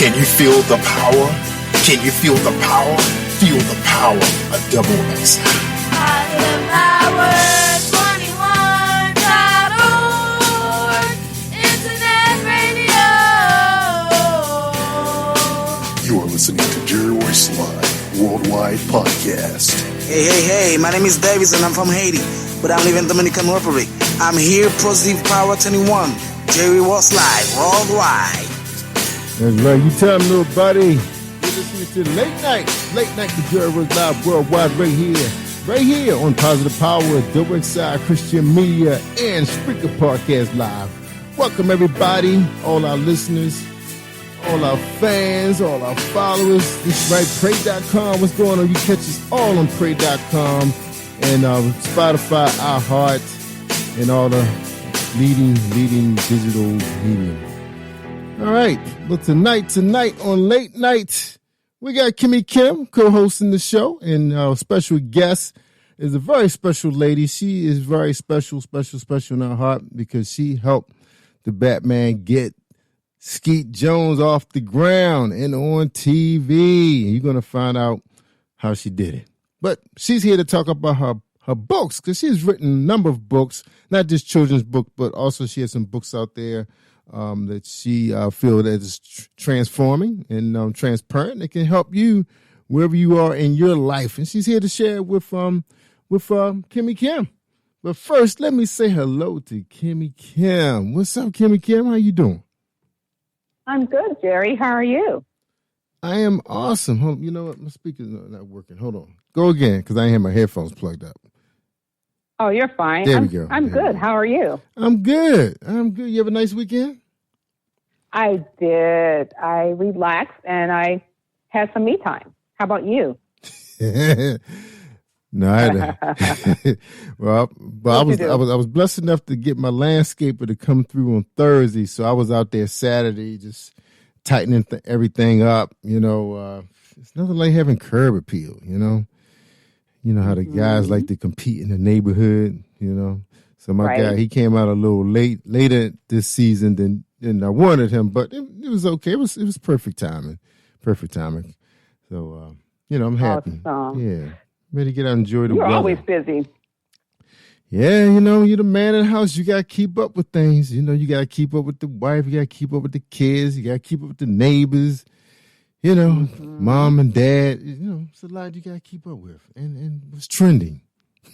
Can you feel the power? Can you feel the power? Feel the power of double X. Positive Power 21.org Internet Radio. You are listening to Jerry Royce Live Worldwide Podcast. Hey, my name is Davis and I'm from Haiti, but I live in Dominican Republic. I'm here, Positive Power 21, Jerry Royce Live Worldwide. That's right, you tell them, little buddy. You're listening to Late Night to Jerry Royce Live Worldwide right here on Positive Power, WXI Christian Media, and Spreaker Podcast Live. Welcome everybody, all our listeners, all our fans, all our followers. This is right, Pray.com. What's going on? You catch us all on Pray.com and Spotify, iHeart, and all the leading digital media. All right. Well, tonight on Late Night, we got KIMMIE Kim co-hosting the show, and our special guest is a very special lady. She is very special in our heart because she helped the Batman get Skeet Jones off the ground and on TV. You're going to find out how she did it. But she's here to talk about her books, because she's written a number of books, not just children's books, but also she has some books out there that she feels that is transforming and transparent. It can help you wherever you are in your life. And she's here to share it with KIMMIE Kim. But first, let me say hello to KIMMIE Kim. What's up, KIMMIE Kim? How you doing? I'm good, Jerry. How are you? I am awesome. You know what? My speaker's not working. Hold on. Go again, because I ain't have my headphones plugged up. Oh, you're fine. There we go. I'm good. How are you? I'm good. You have a nice weekend? I did. I relaxed and I had some me time. How about you? No, I had I was blessed enough to get my landscaper to come through on Thursday, so I was out there Saturday just tightening everything up. It's nothing like having curb appeal. You know how the guys like to compete in the neighborhood. So my guy, he came out a little later this season than I wanted him, but it was okay. It was perfect timing. So I'm happy. Awesome. Yeah. Ready to get out and enjoy the weather. You're always busy. Yeah, you're the man in the house. You got to keep up with things. You got to keep up with the wife. You got to keep up with the kids. You got to keep up with the neighbors. Mom and dad. It's a lot you got to keep up with. And what's trending.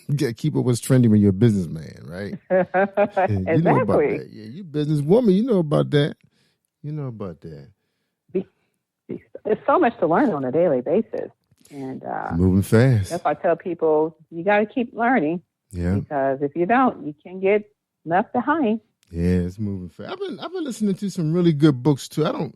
You got to keep up with what's trending when you're a businessman, right? Exactly. You know about that. Yeah, you're a businesswoman. You know about that. There's so much to learn on a daily basis. And moving fast. That's why I tell people you got to keep learning. Yeah. Because if you don't, you can get left behind. Yeah, it's moving fast. I've been listening to some really good books too. I don't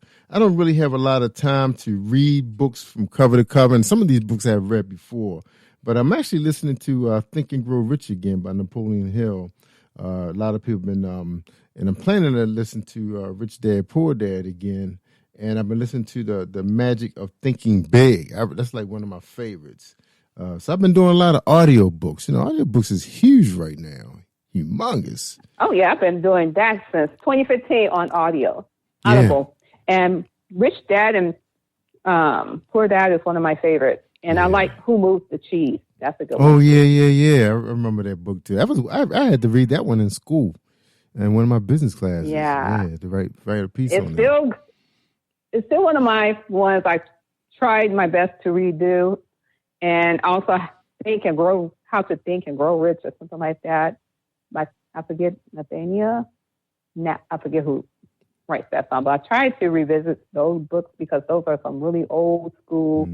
really have a lot of time to read books from cover to cover, and some of these books I've read before. But I'm actually listening to Think and Grow Rich again by Napoleon Hill. A lot of people have been, and I'm planning to listen to Rich Dad Poor Dad again. And I've been listening to the Magic of Thinking Big. That's like one of my favorites. So I've been doing a lot of audio books. Audio books is huge right now. Humongous. Oh, yeah. I've been doing that since 2015 on audio. Audible. Yeah. And Rich Dad and Poor Dad is one of my favorites. And I like Who Moves the Cheese. That's a good one. Oh, yeah. I remember that book, too. I had to read that one in school in one of my business classes. Yeah. To write a piece on that. It's still one of my ones I tried my best to redo, and also how to think and grow rich or something like that. I forget Nathaniel. I forget who writes that song, but I tried to revisit those books because those are some really old school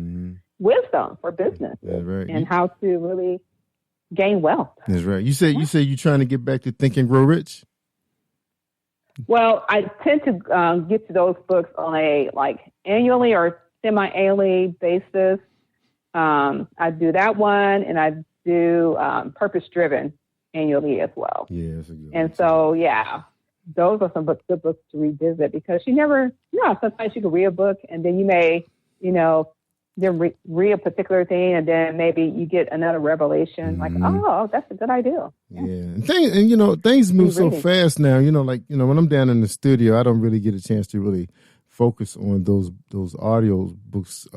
wisdom for business and how to really gain wealth. That's right. You say you're trying to get back to Think and Grow Rich? Well, I tend to get to those books on a annually or semi-annually basis. I do that one, and I do Purpose Driven annually as well. Yeah, that's a good one. And so, those are some good books to revisit because sometimes you can read a book and then you may, then read a particular thing and then maybe you get another revelation that's a good idea. Yeah. And things move so fast now, when I'm down in the studio, I don't really get a chance to really focus on those audio books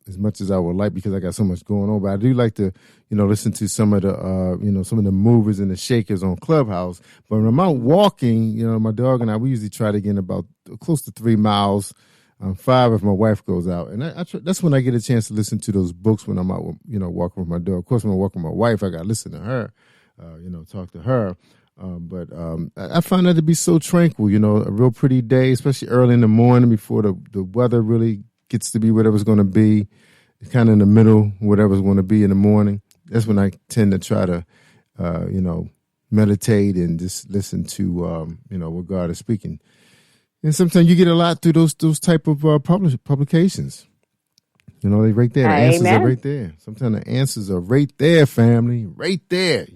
as much as I would like because I got so much going on. But I do like to, listen to some of the, some of the movers and the shakers on Clubhouse. But when I'm out walking, my dog and I, we usually try to get about close to 3 miles. 5 if my wife goes out, and that's when I get a chance to listen to those books when I'm out, walking with my dog. Of course, when I walk with my wife, I got to listen to her, talk to her. But I find that to be so tranquil, a real pretty day, especially early in the morning before the weather really gets to be whatever's going to be, kind of in the middle, whatever's going to be in the morning. That's when I tend to try to, meditate and just listen to, what God is speaking. And sometimes you get a lot through those type of publications. They right there. The answers are right there. Sometimes the answers are right there, family. Right there,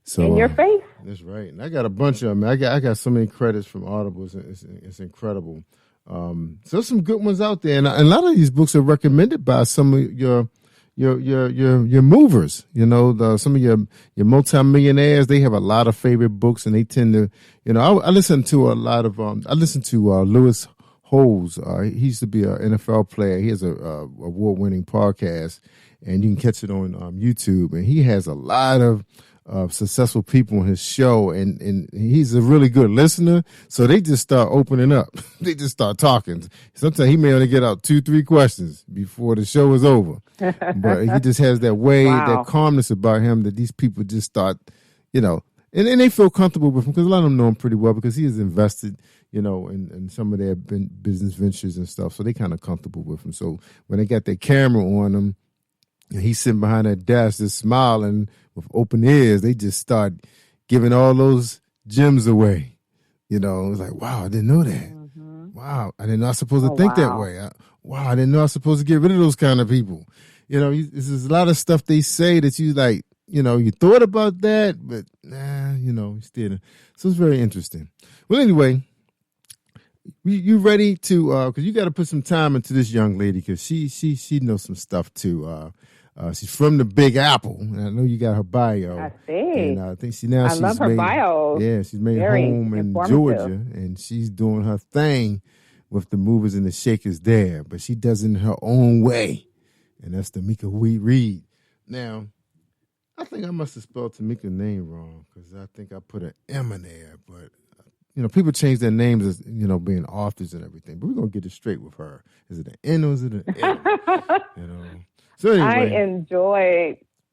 So, in your face. That's right. And I got a bunch of them. I got so many credits from Audible. It's incredible. So there's some good ones out there. And a lot of these books are recommended by some of your movers, some of your multimillionaires. They have a lot of favorite books, and they tend to, I listen to a lot of Lewis Holmes. He used to be an NFL player. He has a award-winning podcast, and you can catch it on YouTube. And he has a lot of successful people on his show, and he's a really good listener. So they just start opening up. They just start talking. Sometimes he may only get out 2-3 questions before the show is over. But he just has that way, that calmness about him that these people just start, and they feel comfortable with him because a lot of them know him pretty well because he has invested, in some of their business ventures and stuff. So they kind of comfortable with him. So when they got their camera on him, and he's sitting behind that desk just smiling with open ears, they just start giving all those gems away. It was like, wow, I didn't know that. Mm-hmm. Wow, I didn't know I was supposed to think that way. I didn't know I was supposed to get rid of those kind of people. There's a lot of stuff they say that you like, you thought about that, but nah, you still. So it's very interesting. Well, anyway, you ready to, because you got to put some time into this young lady because she knows some stuff too. She's from the Big Apple, and I know you got her bio. I see. And I think she's love her bio. Yeah, she's made home in Georgia, and she's doing her thing with the movers and the shakers there. But she does it in her own way, and that's Tomika Reid. Now, I think I must have spelled Tomika's name wrong because I think I put an M in there. But people change their names as being authors and everything. But we're gonna get it straight with her. Is it an N or is it an M? So anyway.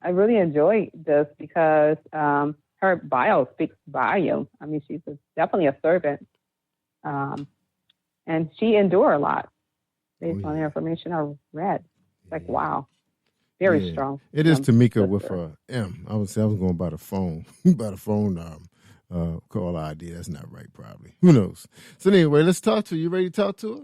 I really enjoy this because her bio speaks volume. I mean, she's definitely a servant. And she endured a lot based on the information I read. It's like, wow, very strong. It is Tomika with a M. I was going by the phone, call ID. That's not right, probably. Who knows? So anyway, let's talk to her. You ready to talk to her?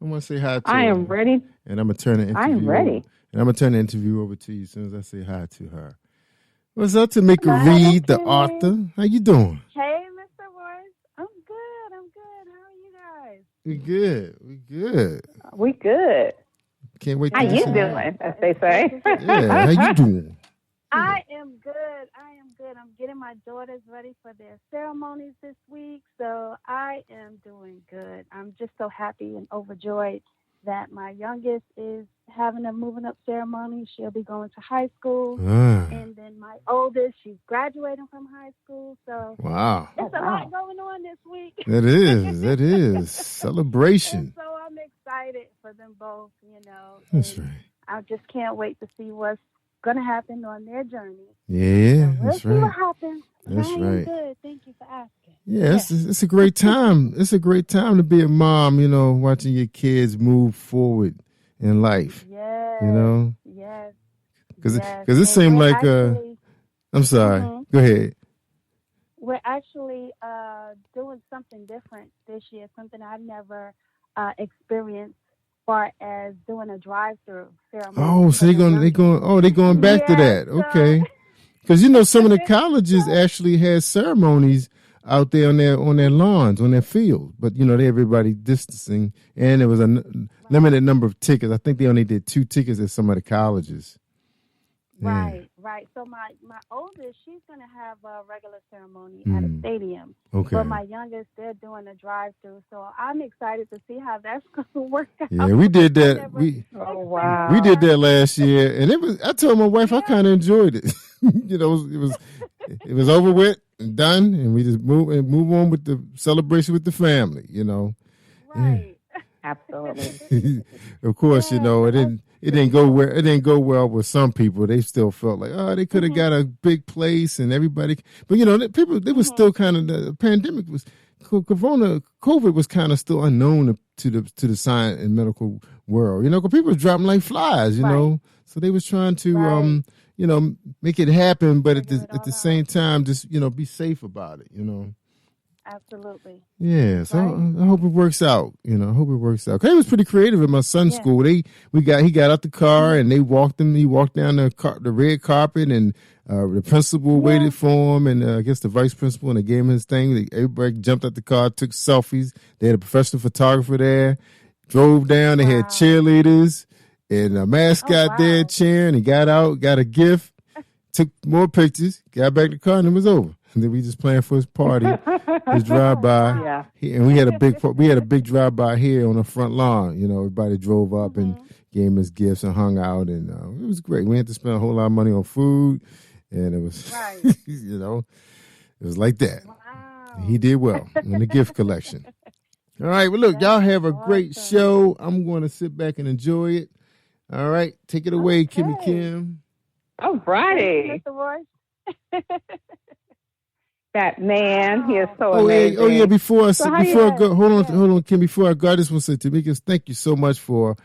I want to say hi to her. I am ready. And I'm going to turn the interview. I'm ready. And I'm going to turn the interview over to you as soon as I say hi to her. What's up, Tomika Reid, the author? How you doing? Hey, Mr. Royce. I'm good. How are you guys? We good. We good. Can't wait to How you doing, as they say? Yeah, how you doing? I am good. I'm getting my daughters ready for their ceremonies this week, so I am doing good. I'm just so happy and overjoyed that my youngest is having a moving up ceremony. She'll be going to high school. And then my oldest, she's graduating from high school. So wow, there's a lot going on this week. That is. Celebration. And so I'm excited for them both, That's right. I just can't wait to see what's going to happen on their journey. Yeah, so that's we'll see right. what happens. That's I am right. good. Thank you for asking. Yeah, it's a great time. It's a great time to be a mom, watching your kids move forward in life. Yes. Yes. Because it seemed like, actually, I'm sorry. Mm-hmm. Go ahead. We're actually doing something different this year, something I've never experienced, as far as doing a drive-through ceremony. Oh, so they're going back to that. Okay. Because some of the colleges actually had ceremonies out there on their lawns, on their fields, but they everybody distancing, and there was a limited number of tickets. I think they only did 2 tickets at some of the colleges. Right. Right. So my oldest, she's gonna have a regular ceremony at a stadium. Okay. But my youngest, they're doing a drive-through. So I'm excited to see how that's gonna work out. Yeah, we did that. Oh, wow. We did that last year, and it was. I told my wife I kind of enjoyed it. It was over with and done, and we just move on with the celebration with the family. Right. Absolutely. Of course, it didn't go well with some people. They still felt like, they could have got a big place and everybody. But they was still kind of, the pandemic was COVID was kind of still unknown to the science and medical world. Because people were dropping like flies. So they was trying to make it happen, but at the same time, just be safe about it. Absolutely. Yeah, so I hope it works out. I hope it works out. 'Cause he was pretty creative at my son's school. He got out the car and he walked down the red carpet, and the principal waited for him, and I guess the vice principal, and they gave him his thing. Everybody jumped out the car, took selfies. They had a professional photographer there. Drove down. They had cheerleaders and a mascot there cheering. He got out, got a gift, took more pictures, got back in the car, and it was over. And then we just planned for his party, his drive-by. Yeah. And we had a big drive-by here on the front lawn. Everybody drove up and gave him his gifts and hung out, and it was great. We had to spend a whole lot of money on food, and it was, it was like that. Wow. He did well in the gift collection. All right, well, look, y'all have a great show. I'm going to sit back and enjoy it. All right, take it away, Kimmie Kim. All righty. Mr. Royce. That man, he is so amazing. Yeah. Before I go, hold Yeah. on, Kim. Before I go, I just want to say, Tomika, thank you so much for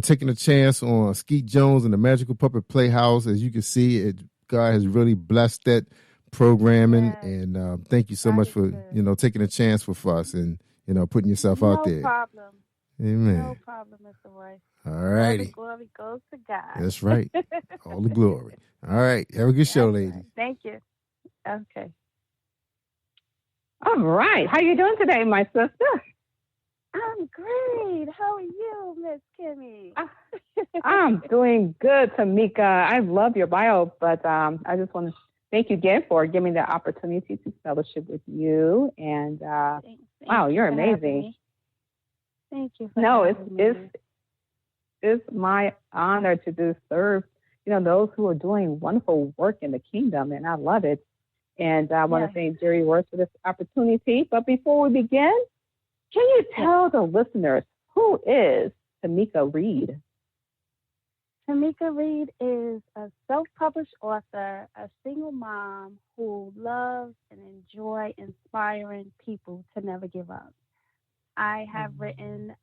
taking a chance on Skeet Jones and the Magical Puppet Playhouse. As you can see, God has really blessed that programming, and thank you so much for taking a chance with us and putting yourself out there. No problem. Amen. No problem, Mr. Royce. All righty. All the glory goes to God. That's right. All the glory. All right. Have a good show, lady. Thank you. Okay. All right. How you doing today, my sister? I'm great. How are you, Miss Kimmie? I'm doing good, Tomika. I love your bio, but I just want to thank you again for giving me the opportunity to fellowship with you. And wow, you're amazing. Thank you. It's my honor to serve, those who are doing wonderful work in the kingdom, and I love it. And I want to thank Jerry Royce for this opportunity. But before we begin, can you tell the listeners who is Tomika Reid? Tomika Reid is a self-published author, a single mom who loves and enjoys inspiring people to never give up. I have written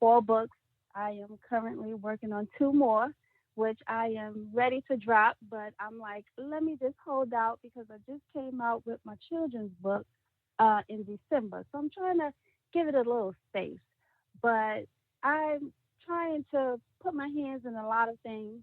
4 books. I am currently working on 2 more, which I am ready to drop, but I'm like, let me just hold out because I just came out with my children's book in December. So I'm trying to give it a little space, but I'm trying to put my hands in a lot of things,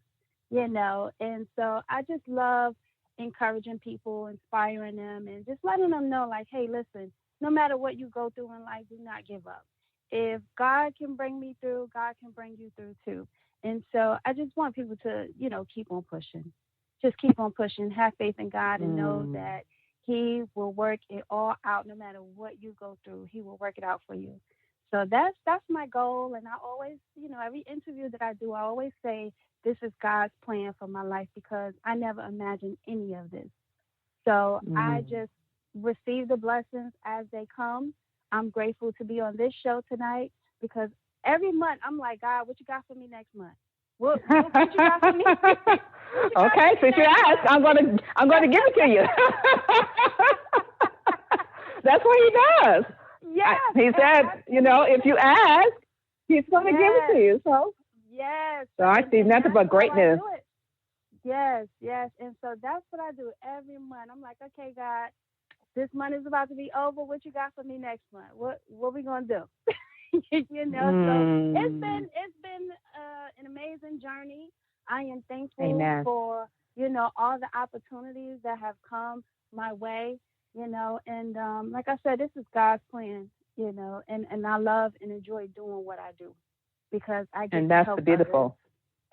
and so I just love encouraging people, inspiring them, and just letting them know, like, hey, listen, no matter what you go through in life, do not give up. If God can bring me through, God can bring you through too. And so I just want people to, keep on pushing. Just keep on pushing. Have faith in God and know that He will work it all out no matter what you go through. He will work it out for you. So that's my goal. And I always, every interview that I do, I always say this is God's plan for my life because I never imagined any of this. So I just receive the blessings as they come. I'm grateful to be on this show tonight because every month, I'm like, God, what you got for me next month? What you got for me? Okay, since you asked, I'm gonna give it to you. That's what He does. Yes. He said, if you ask, He's gonna give it to you. So yes. So I see nothing but greatness. Yes. And so that's what I do every month. I'm like, okay, God, this month is about to be over. What you got for me next month? What we gonna do? So it's been an amazing journey. I am thankful for all the opportunities that have come my way, and like I said, this is God's plan, and I love and enjoy doing what I do because I get and to that's help beautiful.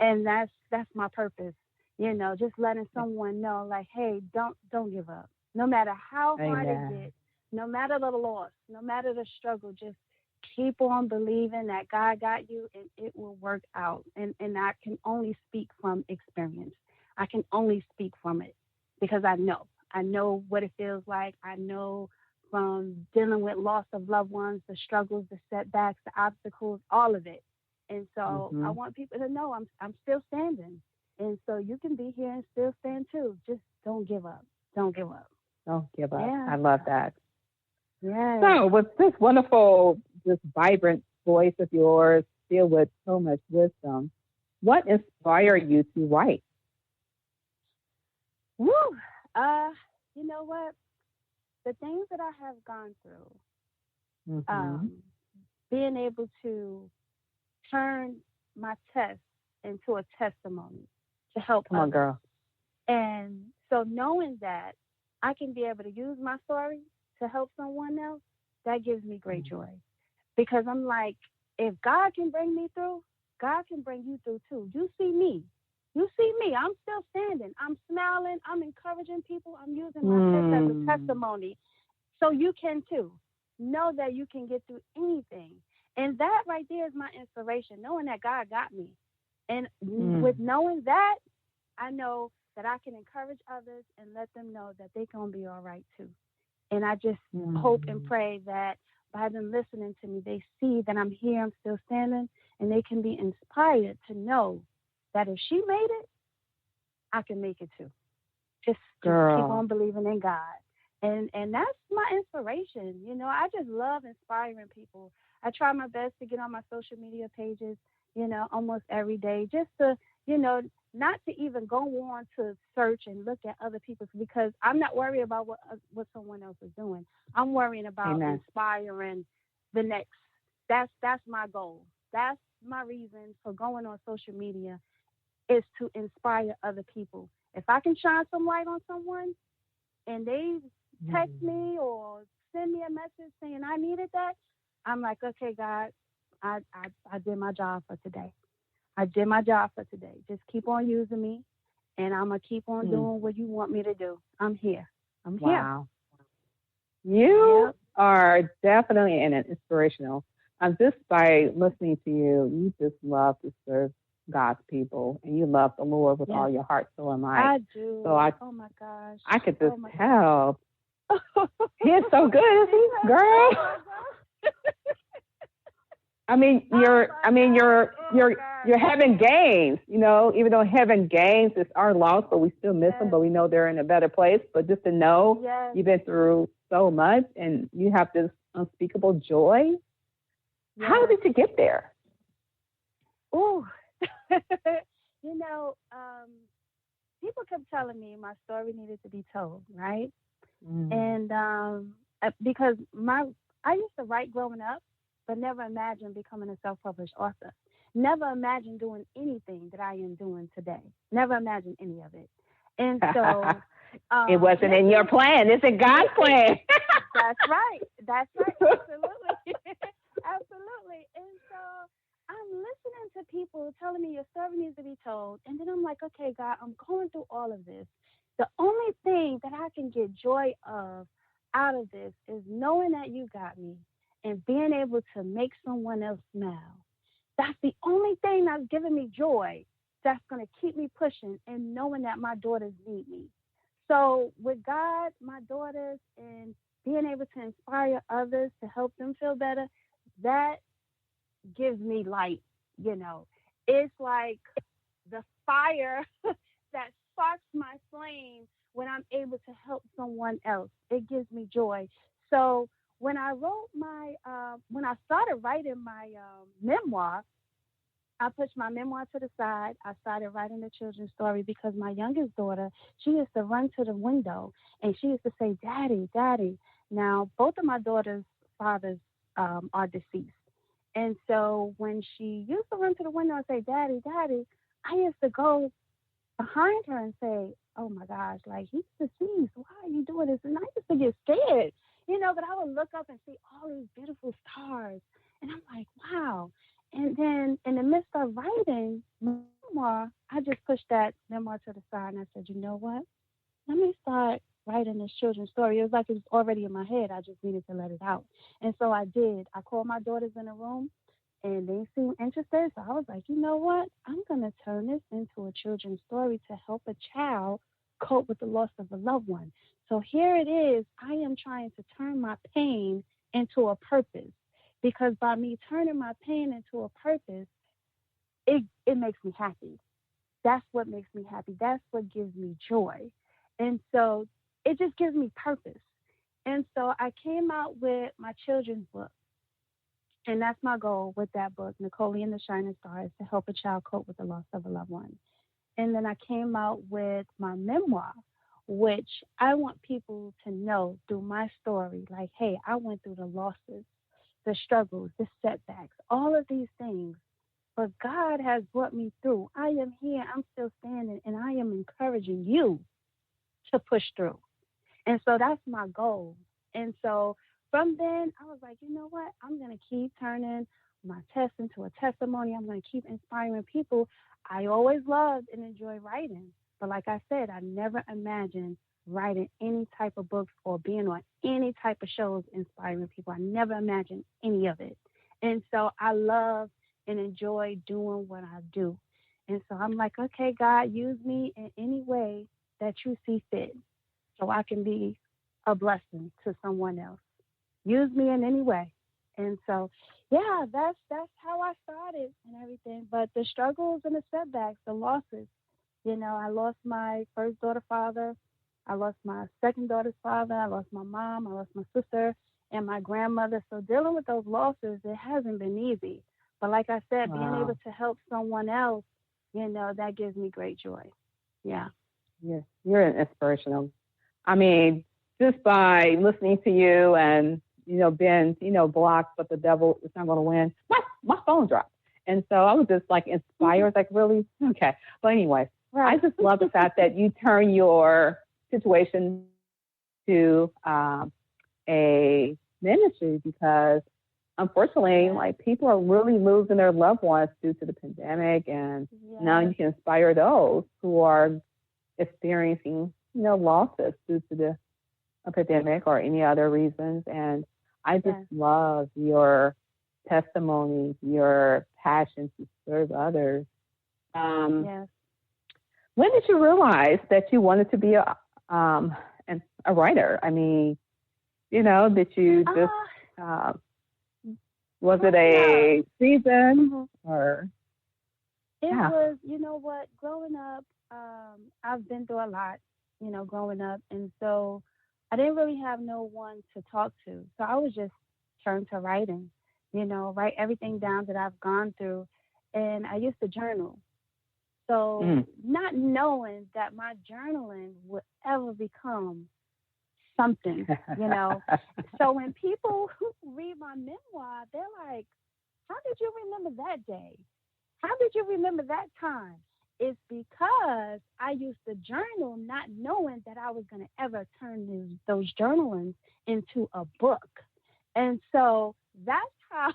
others. And that's my purpose, Just letting someone know, like, hey, don't give up. No matter how hard it Amen. gets, no matter the loss, no matter the struggle, just keep on believing that God got you and it will work out. And I can only speak from experience. I can only speak from it because I know. I know what it feels like. I know from dealing with loss of loved ones, the struggles, the setbacks, the obstacles, all of it. And so I want people to know I'm still standing. And so you can be here and still stand too. Just don't give up. Don't give up. Don't give up. Yeah. I love that. Yeah. So, with this wonderful, this vibrant voice of yours, filled with so much wisdom, what inspired you to write? Woo. You know what? The things that I have gone through, being able to turn my test into a testimony to help Come on, others. girl. And so knowing that I can be able to use my story to help someone else, that gives me great joy. Because I'm like, if God can bring me through, God can bring you through too. You see me. You see me. I'm still standing. I'm smiling. I'm encouraging people. I'm using my test as a testimony. So you can too. Know that you can get through anything. And that right there is my inspiration, knowing that God got me. And with knowing that, I know that I can encourage others and let them know that they're going to be all right too. And I just hope and pray that by them listening to me, they see that I'm here, I'm still standing, and they can be inspired to know that if she made it, I can make it too. Just keep on believing in God. And that's my inspiration. I just love inspiring people. I try my best to get on my social media pages, almost every day, just to, not to even go on to search and look at other people's, because I'm not worried about what someone else is doing. I'm worrying about inspiring the next. That's my goal. That's my reason for going on social media, is to inspire other people. If I can shine some light on someone and they text me or send me a message saying I needed that, I'm like, okay, God, I did my job for today. I did my job for today. Just keep on using me, and I'm going to keep on doing what you want me to do. I'm here. Wow. You are definitely an inspirational. Just by listening to you, you just love to serve God's people, and you love the Lord with all your heart, soul, and might. I do. So oh my gosh. I could just tell. He's so good, isn't he, girl? You're having gains, even though having gains is our loss, but we still miss them, but we know they're in a better place. But just to know you've been through so much and you have this unspeakable joy. How did you get there? Ooh, people kept telling me my story needed to be told, right? And because I used to write growing up, but never imagined becoming a self-published author. Never imagined doing anything that I am doing today. Never imagined any of it. And so it wasn't in your plan. It's in God's plan. That's right. Absolutely. Absolutely. And so I'm listening to people telling me your story needs to be told. And then I'm like, okay, God, I'm going through all of this. The only thing that I can get joy out of this is knowing that you got me and being able to make someone else smile. That's the only thing that's giving me joy, that's going to keep me pushing, and knowing that my daughters need me. So with God, my daughters, and being able to inspire others to help them feel better, that gives me light. It's like the fire that sparks my flame when I'm able to help someone else. It gives me joy. So when I wrote when I started writing my memoir, I pushed my memoir to the side. I started writing the children's story because my youngest daughter, she used to run to the window and she used to say, Daddy, Daddy. Now, both of my daughter's fathers are deceased. And so when she used to run to the window and say, Daddy, Daddy, I used to go behind her and say, oh my gosh, like, he's deceased. Why are you doing this? And I used to get scared, but I would look up and see all these beautiful stars. And I'm like, wow. And then in the midst of writing my memoir, I just pushed that memoir to the side and I said, you know what? Let me start writing this children's story. It was like it was already in my head. I just needed to let it out. And so I did. I called my daughters in a room and they seemed interested. So I was like, you know what? I'm going to turn this into a children's story to help a child cope with the loss of a loved one. So here it is. I am trying to turn my pain into a purpose, because by me turning my pain into a purpose, it makes me happy. That's what makes me happy. That's what gives me joy. And so it just gives me purpose. And so I came out with my children's book. And that's my goal with that book, Nicolli and the Shining Stars, to help a child cope with the loss of a loved one. And then I came out with my memoir, which I want people to know through my story, like, hey, I went through the losses, the struggles, the setbacks, all of these things. But God has brought me through. I am here, I'm still standing, and I am encouraging you to push through. And so that's my goal. And so from then, I was like, you know what? I'm going to keep turning my test into a testimony. I'm going to keep inspiring people. I always loved and enjoyed writing. But like I said, I never imagined writing any type of books or being on any type of shows inspiring people. I never imagined any of it. And so I love and enjoy doing what I do. And so I'm like, okay, God, use me in any way that you see fit so I can be a blessing to someone else. Use me in any way. And so, yeah, that's how I started and everything. But the struggles and the setbacks, the losses, you know, I lost my first daughter's father. I lost my second daughter's father. I lost my mom. I lost my sister and my grandmother. So dealing with those losses, it hasn't been easy. But like I said, being able to help someone else, you know, that gives me great joy. Yeah. Yes, you're inspirational. I mean, just by listening to you and, you know, being, you know, blocked, but the devil is not going to win. My phone dropped. And so I was just like inspired, like, really? Okay. But anyway, right. I just love the fact that you turn your situation to a ministry, because unfortunately, like, people are really losing their loved ones due to the pandemic. And now you can inspire those who are experiencing, you know, losses due to the epidemic or any other reasons. And I just love your testimony, your passion to serve others. When did you realize that you wanted to be a writer? I mean, you know, did you just, was it a season or? It was, you know what, growing up, I've been through a lot, you know, growing up. And so I didn't really have no one to talk to. So I was just turned to writing, you know, write everything down that I've gone through. And I used to journal. So not knowing that my journaling would ever become something, you know. So when people read my memoir, they're like, how did you remember that day? How did you remember that time? It's because I used to journal not knowing that I was going to ever turn those journalings into a book. And so that's how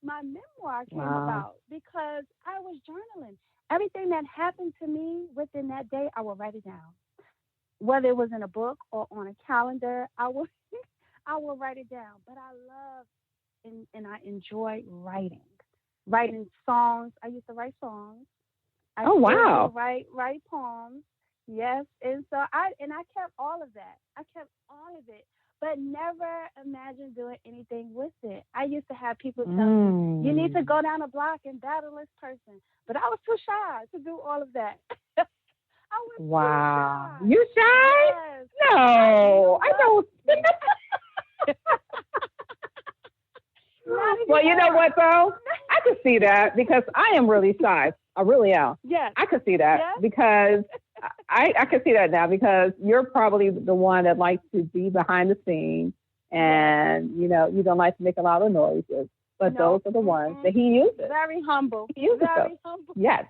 my memoir came about, because I was journaling. Everything that happened to me within that day, I would write it down. Whether it was in a book or on a calendar, I will write it down. But I love and I enjoy writing songs. I used to write songs. I write poems. Yes. And so I kept all of that. I kept all of it, but never imagined doing anything with it. I used to have people tell me, you need to go down a block and battle this person. But I was too shy to do all of that. I was too shy. You shy? Yes. No, I don't. Well, you know what, though? I can see that, because I am really shy. I really am. Yes. I can see that because I can see that now, because you're probably the one that likes to be behind the scenes, and, you know, you don't like to make a lot of noises. But those are the ones that he uses. Very humble. He uses Very them. humble. Yes.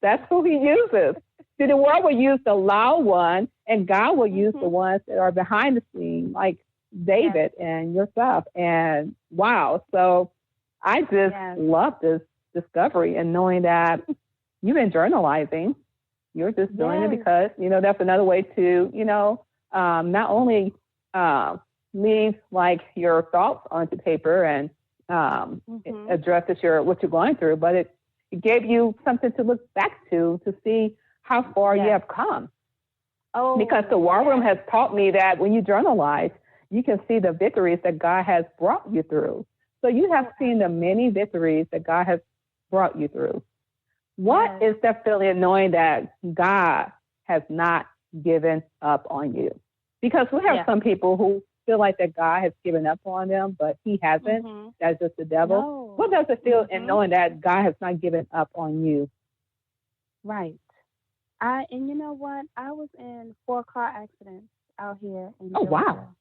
That's who he uses. See, the world will use the loud one, and God will use the ones that are behind the scene, like David and yourself. And wow. So I just love this discovery and knowing that you've been journalizing. You're just doing it because, that's another way to, not only leave like your thoughts onto paper and addresses what you're going through, but it gave you something to look back to see how far you have come. Oh, because the War Room has taught me that when you journalize, you can see the victories that God has brought you through. So you have seen the many victories that God has brought you through. What is that feeling knowing that God has not given up on you? Because we have some people who feel like that God has given up on them, but he hasn't. That's just the devil. No. What does it feel in knowing that God has not given up on you? Right. And you know what? I was in 4 car accidents out here in Georgia. Wow.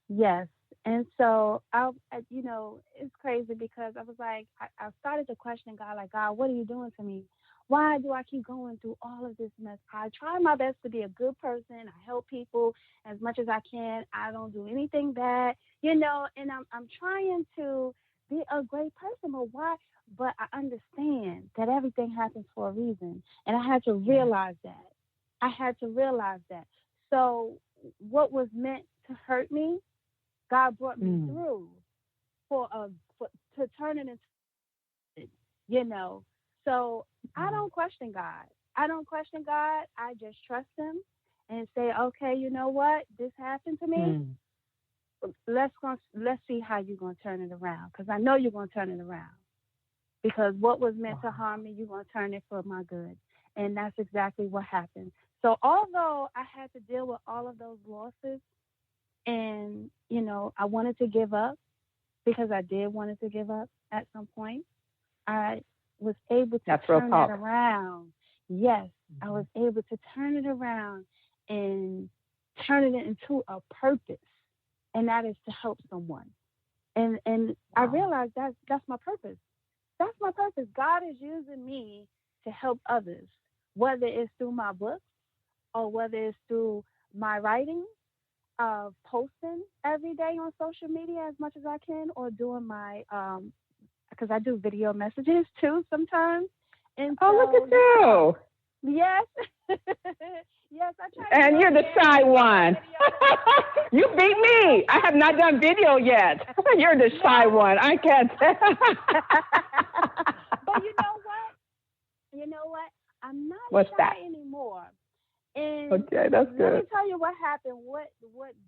Yes. And so, it's crazy because I was like, I started to question God, like, God, what are you doing to me? Why do I keep going through all of this mess? I try my best to be a good person. I help people as much as I can. I don't do anything bad, and I'm trying to be a great person, but why? But I understand that everything happens for a reason. And I had to realize that. So what was meant to hurt me, God brought me through to turn it into, So I don't question God. I just trust him and say, okay, you know what? This happened to me. Let's see how you're going to turn it around. Because I know you're going to turn it around. Because what was meant to harm me, you're going to turn it for my good. And that's exactly what happened. So although I had to deal with all of those losses and, I wanted to give up because I did want to give up at some point, I was able to turn it around. Yes, I was able to turn it around and turn it into a purpose. And that is to help someone. And I realized that's my purpose. That's my purpose. God is using me to help others, whether it's through my books or whether it's through my writing, posting every day on social media as much as I can, or doing my, because I do video messages too sometimes. And look at you. Yes. Yes, I try. And you're the shy one. You beat me. I have not done video yet. You're the shy one. I can't. But you know what? I'm not shy anymore. And okay, that's good. Let me tell you what happened. What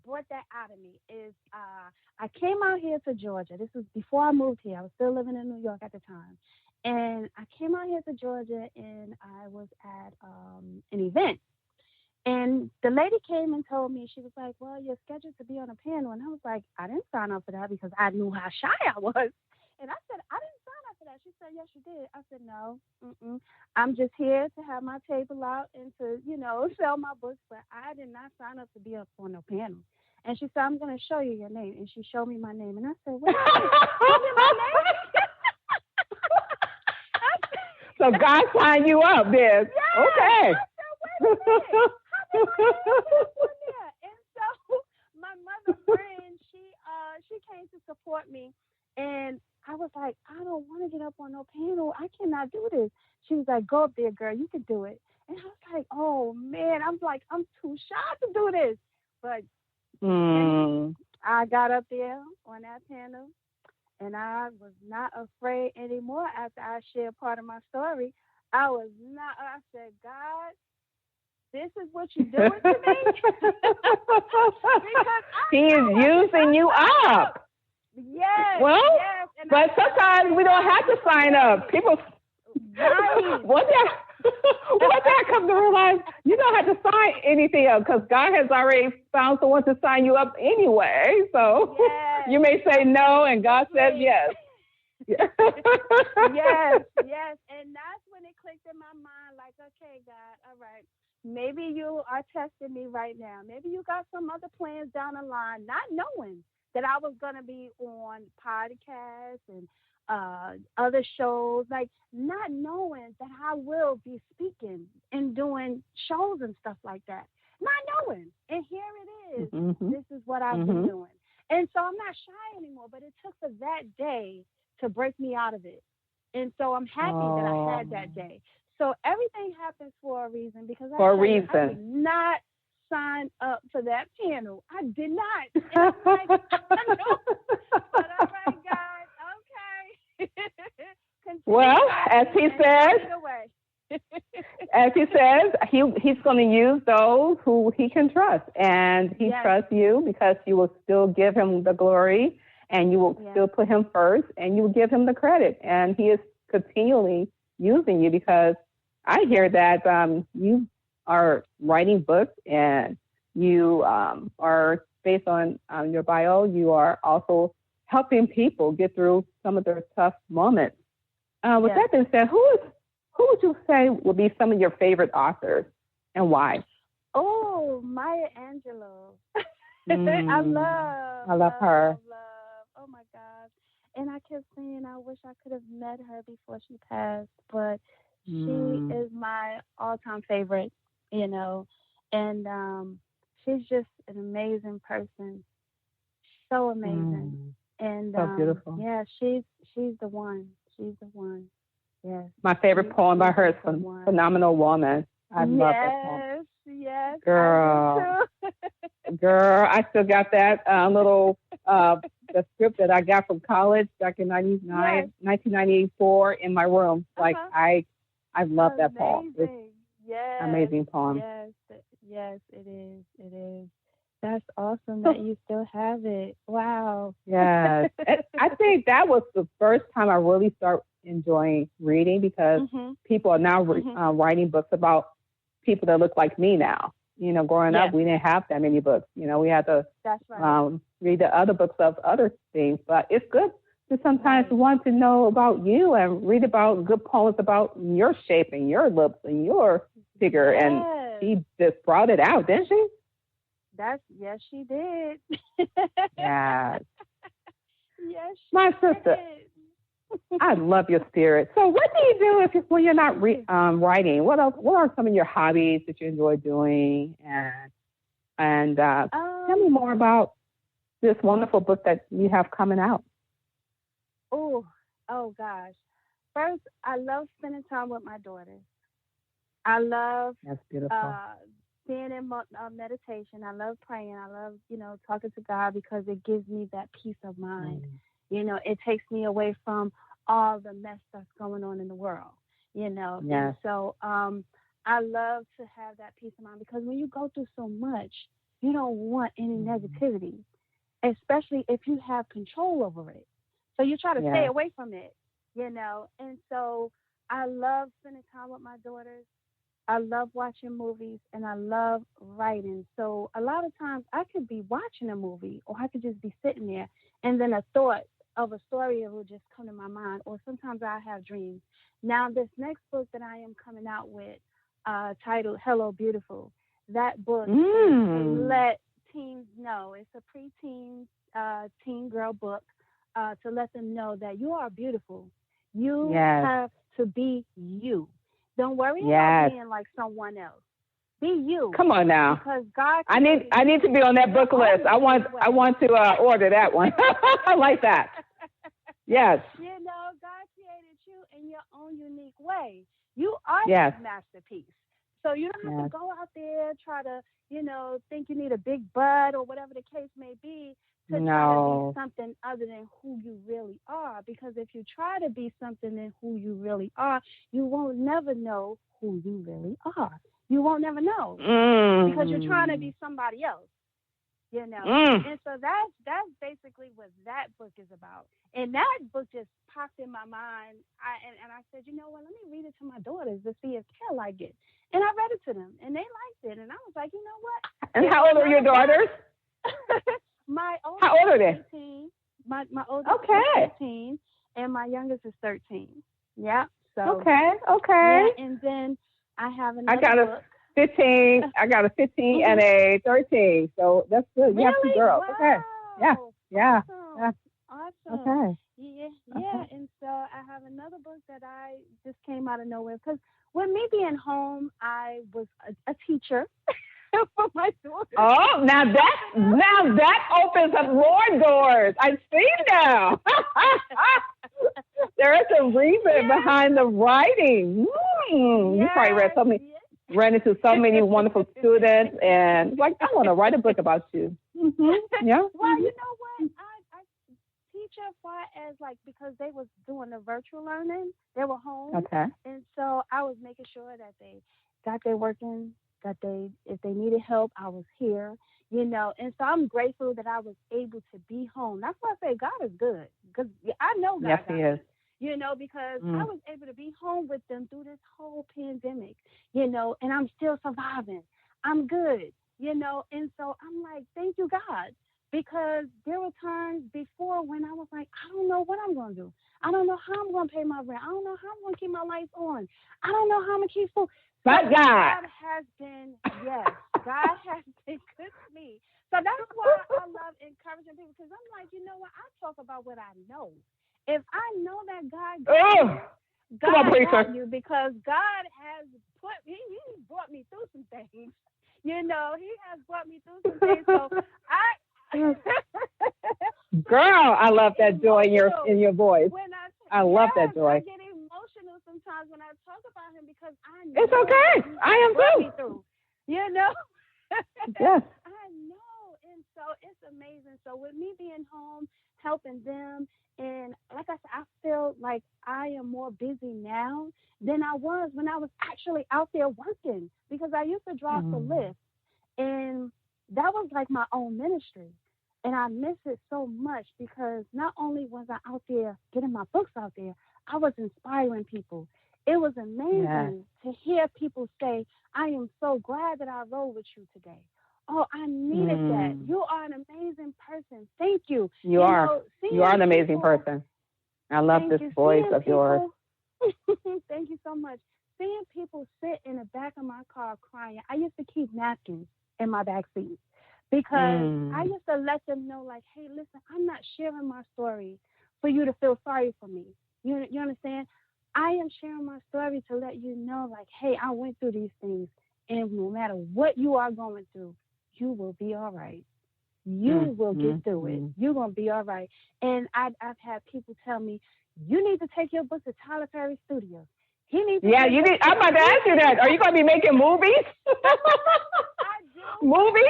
brought that out of me is I came out here to Georgia. This was before I moved here. I was still living in New York at the time. And I came out here to Georgia, and I was at an event. And the lady came and told me, she was like, well, you're scheduled to be on a panel. And I was like, I didn't sign up for that because I knew how shy I was. And I said, I didn't sign up for that. She said, yes, you did. I said, no, I'm just here to have my table out and to, sell my books. But I did not sign up to be up on no panel. And she said, I'm going to show you your name. And she showed me my name. And I said, what? My name? So God signed you up, then. Yes. Okay. I said, wait a minute. And so my mother friend, she came to support me, and I was like, I don't want to get up on no panel. I cannot do this. She was like, go up there, girl. You can do it. And I was like, oh man, I'm too shy to do this. But I got up there on that panel, and I was not afraid anymore after I shared part of my story. I said, God, this is what you're doing to me? He is using you up. Yes. Well, yes. But sometimes we don't have to sign up. People, right. Once I come to realize you don't have to sign anything up because God has already found someone to sign you up anyway. So you may say no, and God says yes. Yes. And that's when it clicked in my mind, like, okay, God, all right. Maybe you are testing me right now. Maybe you got some other plans down the line, not knowing that I was going to be on podcasts and other shows, like not knowing that I will be speaking and doing shows and stuff like that. Not knowing. And here it is. Mm-hmm. This is what I've been doing. And so I'm not shy anymore, but it took for that day to break me out of it. And so I'm happy that I had that day. So everything happens for a reason, because I did not sign up for that panel. I did not. And I'm like, no. But all right, guys, okay. Well, as he says, he's going to use those who he can trust, and he trusts you because you will still give him the glory, and you will still put him first, and you will give him the credit, and he is continually using you, because I hear that you are writing books, and you are, based on your bio, you are also helping people get through some of their tough moments. With that being said, who would you say would be some of your favorite authors, and why? Oh, Maya Angelou. I love her. Oh my gosh. And I kept saying I wish I could have met her before she passed, but she is my all-time favorite, you know. And she's just an amazing person. So amazing. And so beautiful. Yeah, she's the one. She's the one. Yes. My favorite poem by her is Phenomenal Woman. I love that poem. Yes. Girl. Girl, I still got that little the script that I got from college back in 1994 in my room. Like I love that poem. It's amazing poem. Yes, it is. It is. That's awesome that you still have it. Wow. Yes. I think that was the first time I really started enjoying reading, because people are now writing books about people that look like me now. You know, growing up, we didn't have that many books. You know, we had to read the other books of other things. But it's good to sometimes want to know about you and read about good poems about your shape and your looks and your figure. Yes. And she just brought it out, didn't she? Yes, she did. Yes. Yes, she my sister. I love your spirit. So, what do you do when you're not writing? What else? What are some of your hobbies that you enjoy doing? And tell me more about this wonderful book that you have coming out. Oh gosh. First, I love spending time with my daughters. I love that's beautiful. Being in meditation. I love praying. I love, talking to God, because it gives me that peace of mind. It takes me away from all the mess that's going on in the world, Yes. And so I love to have that peace of mind, because when you go through so much, you don't want any negativity, especially if you have control over it. So you try to stay away from it, And so I love spending time with my daughters. I love watching movies, and I love writing. So a lot of times I could be watching a movie, or I could just be sitting there, and then a thought of a story will just come to my mind, or sometimes I have dreams. Now, this next book that I am coming out with, titled Hello Beautiful, that book is to let teens know. It's a preteen teen girl book to let them know that you are beautiful. You have to be you. Don't worry about being like someone else. Be you. Come on now. Because God. I need to be on that book list. I want to order that one. I like that. Yes. God created you in your own unique way. You are His masterpiece. So you don't have to go out there, try to, think you need a big butt or whatever the case may be to try to be something other than who you really are. Because if you try to be something than who you really are, you won't never know who you really are. You won't never know because you're trying to be somebody else. And so that's basically what that book is about. And that book just popped in my mind. I said, you know what, let me read it to my daughters to see if they'll like it. And I read it to them, and they liked it. And I was like, you know what? And how old are your daughters? My oldest how old are they? 18. My oldest is 15, and my youngest is 13. Yeah. So okay. Yeah, and then I have another book. 15. I got a 15 and a 13. So that's good. Really? You have two girls. Wow. Okay. Yeah. Awesome. Okay. Yeah. And so I have another book that I just came out of nowhere, because with me being home, I was a teacher for my daughter. Oh, now that opens up more doors. I see now. There is a reason behind the writing. You probably ran into so many wonderful students, and like, I want to write a book about you. Yeah. Well, you know what? I teach as far as like, because they was doing the virtual learning, they were home, Okay. and so I was making sure that they got their working, that they, if they needed help, I was here, you know. And so I'm grateful that I was able to be home. That's why I say God is good, because I know God. Yes, He is. You know, because I was able to be home with them through this whole pandemic, you know, and I'm still surviving. I'm good, you know, and so I'm like, thank you, God, because there were times before when I was like, I don't know what I'm going to do. I don't know how I'm going to pay my rent. I don't know how I'm going to keep my lights on. I don't know how I'm going to keep food. But God. God has been, yes, God has been good to me. So that's why I love encouraging people, because I'm like, you know what? I talk about what I know. If I know that God got you, because God has he brought me through some things. You know, He has brought me through some things. So Girl, I love that joy in your voice. I love that joy. I get emotional sometimes when I talk about Him, because I know it's okay. I am too. You know. Yes. I know, and so it's amazing. So with me being home, helping them, and like I said, I feel like I am more busy now than I was when I was actually out there working, because I used to drive for Lyft, and that was like my own ministry. And I miss it so much, because not only was I out there getting my books out there, I was inspiring people. It was amazing to hear people say, I am so glad that I rode with you today. Oh, I needed that. You are an amazing person. Thank you. You are an amazing person. I love this voice of yours. Thank you so much. Seeing people sit in the back of my car crying. I used to keep napkins in my back seat, because I used to let them know, like, hey, listen, I'm not sharing my story for you to feel sorry for me. You understand? I am sharing my story to let you know, like, hey, I went through these things, and no matter what you are going through, you will be all right. You will get through it. You're going to be all right. And I've had people tell me, you need to take your book to Tyler Perry's studio. He needs to you need. I'm about to ask you that. Are you going to be making movies? I do. Movies?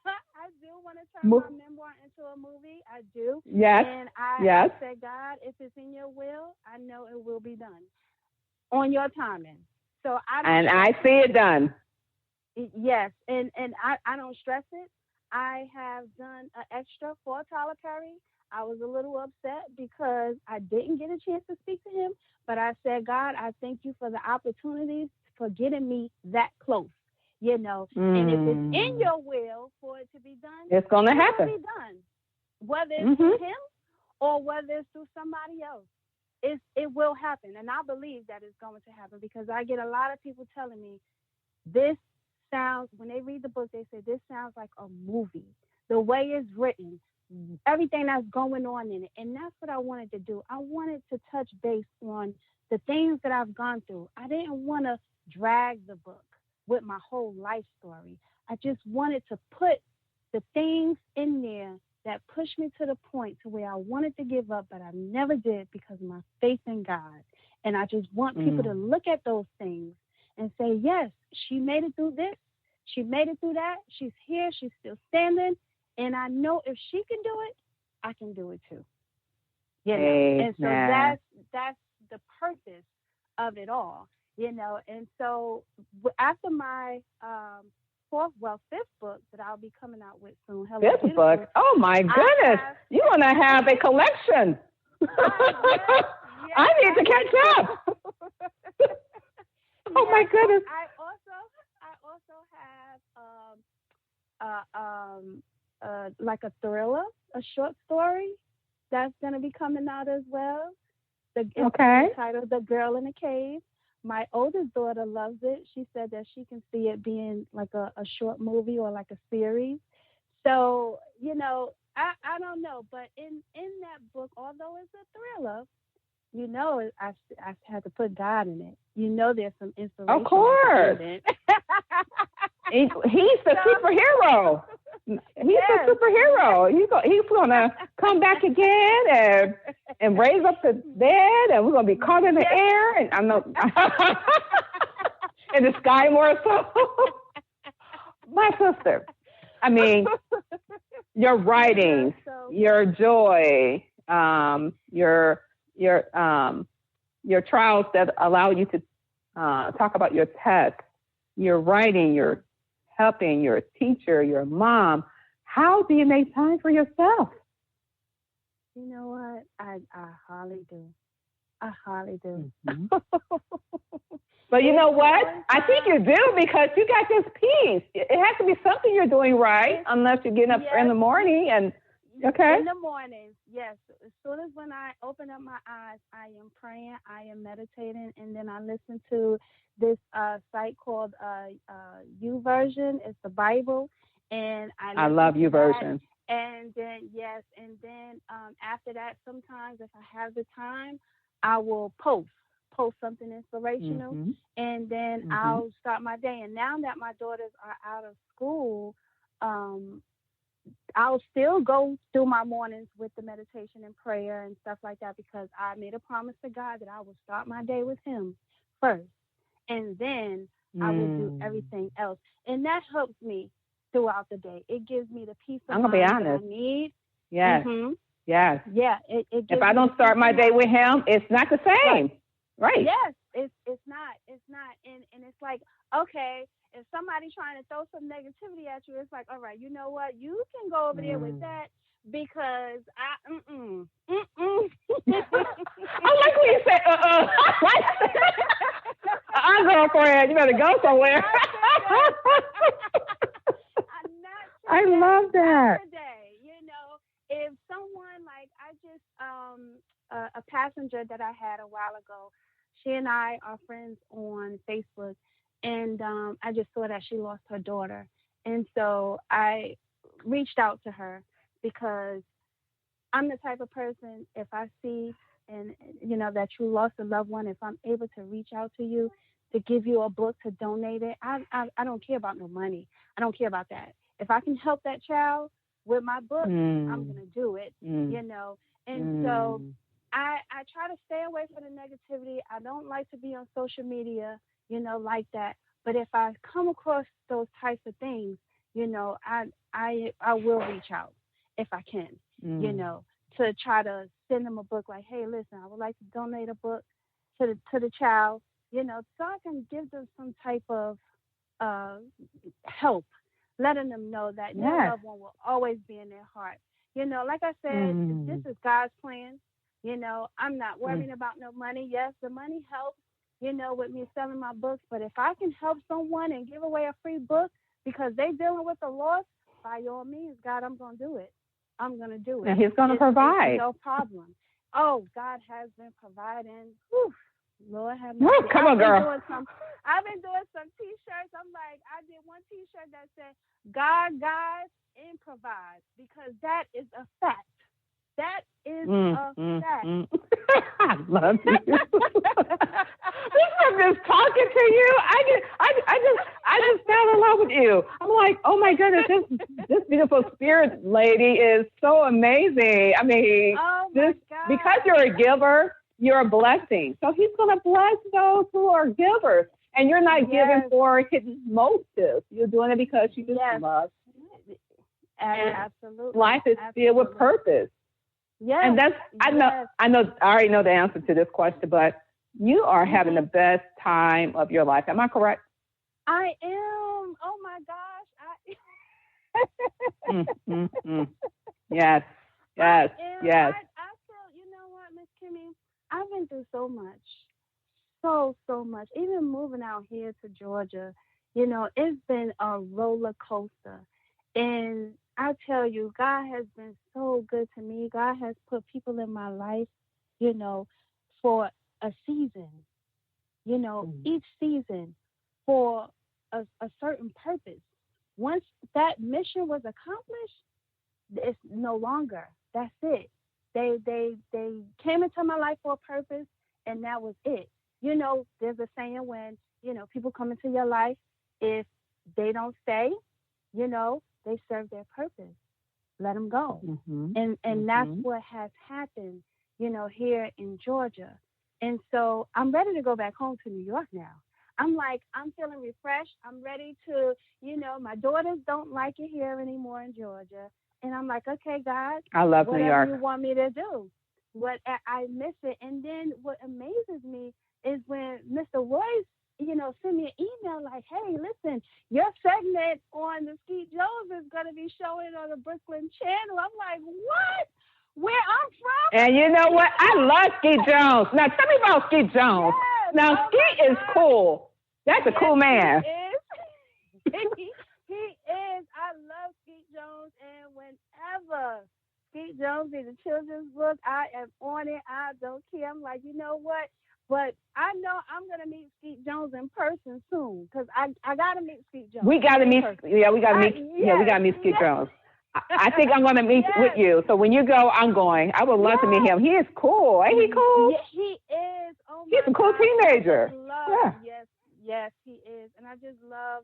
I do want to turn my memoir into a movie. I do. Yes. And I said, God, if it's in your will, I know it will be done on your timing. So I see it done. Yes, and I don't stress it. I have done an extra for Tyler Perry. I was a little upset because I didn't get a chance to speak to him, but I said, God, I thank you for the opportunities for getting me that close, you know. And if it's in your will for it to be done, it's going to happen. It'll be done. Whether it's through him or whether it's through somebody else, it will happen. And I believe that it's going to happen, because I get a lot of people telling me, this sounds, when they read the book, they say, this sounds like a movie. The way it's written, everything that's going on in it. And that's what I wanted to do. I wanted to touch base on the things that I've gone through. I didn't want to drag the book with my whole life story. I just wanted to put the things in there that pushed me to the point to where I wanted to give up, but I never did, because of my faith in God. And I just want people to look at those things and say, yes, she made it through this. She made it through that. She's here. She's still standing. And I know if she can do it, I can do it too. You know? And so that's the purpose of it all, you know. And so after my fifth book that I'll be coming out with soon. Fifth book? Oh my goodness! You want to have a collection? I need to catch up. Oh my goodness! I also have like a thriller, a short story that's going to be coming out as well. It's titled "The Girl in the Cave." My oldest daughter loves it. She said that she can see it being like a short movie or like a series. So, you know, I don't know. But in that book, although it's a thriller, you know, I had to put God in it. You know, there's some inspiration. Of course. He's the superhero. He's a superhero. He's gonna come back again and raise up the dead, and we're gonna be caught in the air. And I'm not in the sky more so. My sister. I mean, your writings, your joy, your trials that allow you to talk about your text, your writing, your helping, your teacher, your mom. How do you make time for yourself? You know what? I hardly do. I hardly do. Mm-hmm. But you know what? I think you do, because you got this piece. It has to be something you're doing right, unless you're getting up in the morning and okay. In the mornings, yes. As soon as when I open up my eyes, I am praying, I am meditating, and then I listen to this site called YouVersion. It's the Bible, and I love YouVersion. And then after that, sometimes if I have the time, I will post something inspirational, and then I'll start my day. And now that my daughters are out of school, I'll still go through my mornings with the meditation and prayer and stuff like that, because I made a promise to God that I will start my day with Him first, and then I will do everything else. And that helps me throughout the day. It gives me the peace of mind that I need. Yes. Yes. Yeah. If I don't start my day with Him, it's not the same. Right. Yes. It's not. And it's like, okay, if somebody's trying to throw some negativity at you, it's like, all right, you know what? You can go over there with that, because I like when you say, I'm girlfriend, you better go somewhere. I love that. Today, if someone like a passenger that I had a while ago, she and I are friends on Facebook, and I just saw that she lost her daughter, and so I reached out to her, because I'm the type of person, if I see and that you lost a loved one, if I'm able to reach out to you to give you a book, to donate it, I don't care about no money. I don't care about that. If I can help that child with my book, I'm gonna do it. And so I try to stay away from the negativity. I don't like to be on social media, like that. But if I come across those types of things, I will reach out if I can, to try to send them a book, like, hey, listen, I would like to donate a book to the child, so I can give them some type of help, letting them know that their loved one will always be in their heart. Like I said, this is God's plan. I'm not worrying about no money. Yes, the money helps, with me selling my books. But if I can help someone and give away a free book because they're dealing with a loss, by all means, God, I'm going to do it. I'm going to do it. And He's going to provide. No problem. Oh, God has been providing. Whew. Lord have mercy. Come on, girl. I've been doing some T-shirts. I'm like, I did one T-shirt that said, God guides and provides, because that is a fact. That is a fact. I love you. I'm just talking to you. I just fell in love with you. I'm like, oh my goodness, this beautiful spirit lady is so amazing. I mean, because you're a giver, you're a blessing. So He's going to bless those who are givers. And you're not giving for hidden motives. You're doing it because you just love. And absolutely. Life is filled with purpose. Yes. And that's, I already know the answer to this question, but you are having the best time of your life. Am I correct? I am. Oh my gosh. Yes. I feel, you know what, Miss Kimmie? I've been through so much. So much. Even moving out here to Georgia, it's been a roller coaster. And I tell you, God has been so good to me. God has put people in my life, for a season, each season for a certain purpose. Once that mission was accomplished, it's no longer. That's it. They came into my life for a purpose, and that was it. There's a saying when, people come into your life, if they don't stay, You know, they serve their purpose. Let them go. And that's what has happened, you know, here in Georgia. And so I'm ready to go back home to New York now. I'm like, I'm feeling refreshed. I'm ready to, you know, my daughters don't like it here anymore in Georgia. And I'm like, okay, God, I love New whatever York. you want me to do. What I miss it. And then what amazes me is when Mr. Royce, you know, send me an email like, hey, listen, your segment on the Skeet Jones is going to be showing on the Brooklyn channel. I'm like, what? Where I'm from? And you know what? I love Skeet Jones. Now, tell me about Skeet Jones. Yes. Now, Skeet is cool. That's a cool man. He is. I love Skeet Jones. And whenever Skeet Jones is a children's book, I am on it. I don't care. I'm like, you know what? But I know I'm going to meet Skeet Jones in person soon because I got to meet Skeet Jones. We got to meet. Yeah, we got to meet. We got to meet Skeet Jones. I think I'm going to meet with you. So when you go, I'm going. I would love to meet him. He is cool. Ain't he cool? Yeah, he is. Oh my He's a cool teenager. Yes, he is. And I just love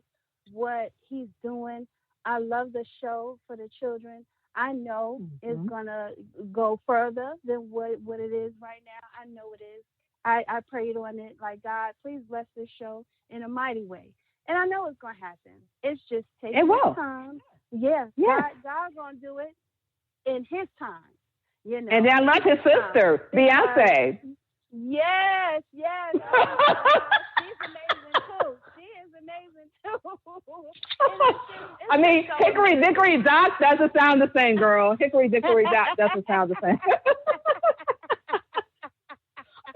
what he's doing. I love the show for the children. I know it's going to go further than what it is right now. I know it is. I prayed on it like, God, please bless this show in a mighty way. And I know it's going to happen. It's just taking time. Yeah. God going to do it in his time. You know. And then I love his sister, Beyonce. Yes. Oh, she's amazing too. She is amazing too. I mean, Hickory Dickory Dock doesn't sound the same, girl. Hickory Dickory Dock doesn't sound the same.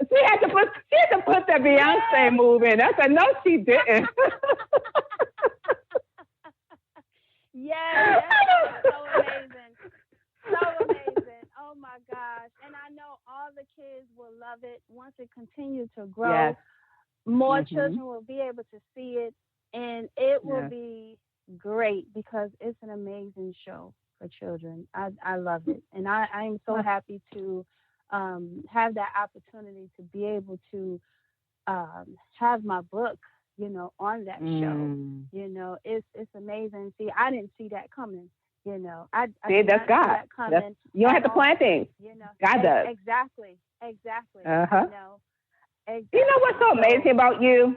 She had to put that Beyonce move in. I said, no, she didn't. Yes, so amazing. So amazing. Oh my gosh. And I know all the kids will love it once it continues to grow. Yes. More children will be able to see it, and it will be great because it's an amazing show for children. I love it. And I am so happy to have that opportunity to be able to have my book, you know, on that show. You know, it's amazing. See, I didn't see that coming. You know, I that's God. You don't have to plan things. You know, God does. Exactly. Uh-huh. You know, exactly. You know what's so amazing about you?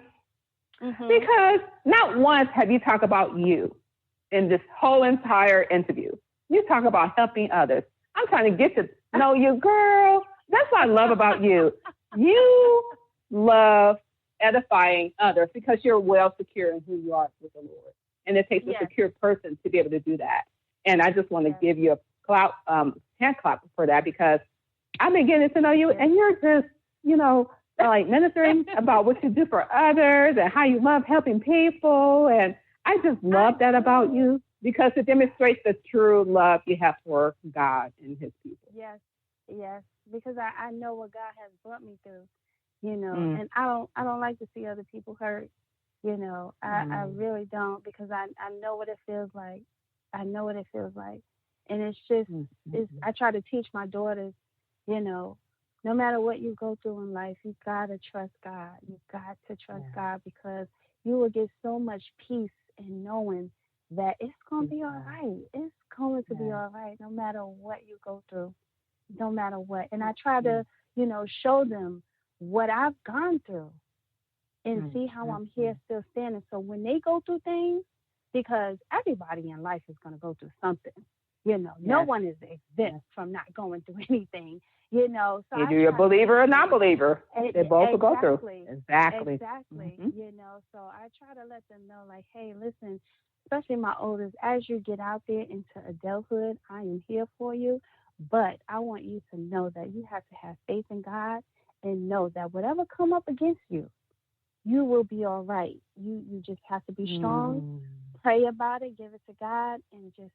Because not once have you talked about you in this whole entire interview. You talk about helping others. I'm trying to get to know you, girl. That's what I love about you. You love edifying others because you're well secure in who you are with the Lord. And it takes a secure person to be able to do that. And I just want to give you a hand clap for that because I've been getting to know you and you're just, you know, like ministering about what you do for others and how you love helping people. And I just love that about you because it demonstrates the true love you have for God and his people. Yes, because I know what God has brought me through, you know, and I don't like to see other people hurt, you know, I really don't because I know what it feels like. I know what it feels like. And it's just, I try to teach my daughters, you know, no matter what you go through in life, you got to trust God. You got to trust God because you will get so much peace in knowing that it's going to be all right. It's going to be all right no matter what you go through, no matter what. And I try to, you know, show them what I've gone through and see how I'm here still standing. So when they go through things, because everybody in life is going to go through something, you know, no one is exempt from not going through anything, you know. So either you're a believer or non-believer. They both will go through. Exactly. You know, so I try to let them know, like, hey, listen, especially my oldest, as you get out there into adulthood, I am here for you. But I want you to know that you have to have faith in God and know that whatever come up against you, you will be all right. You just have to be strong, pray about it, give it to God, and just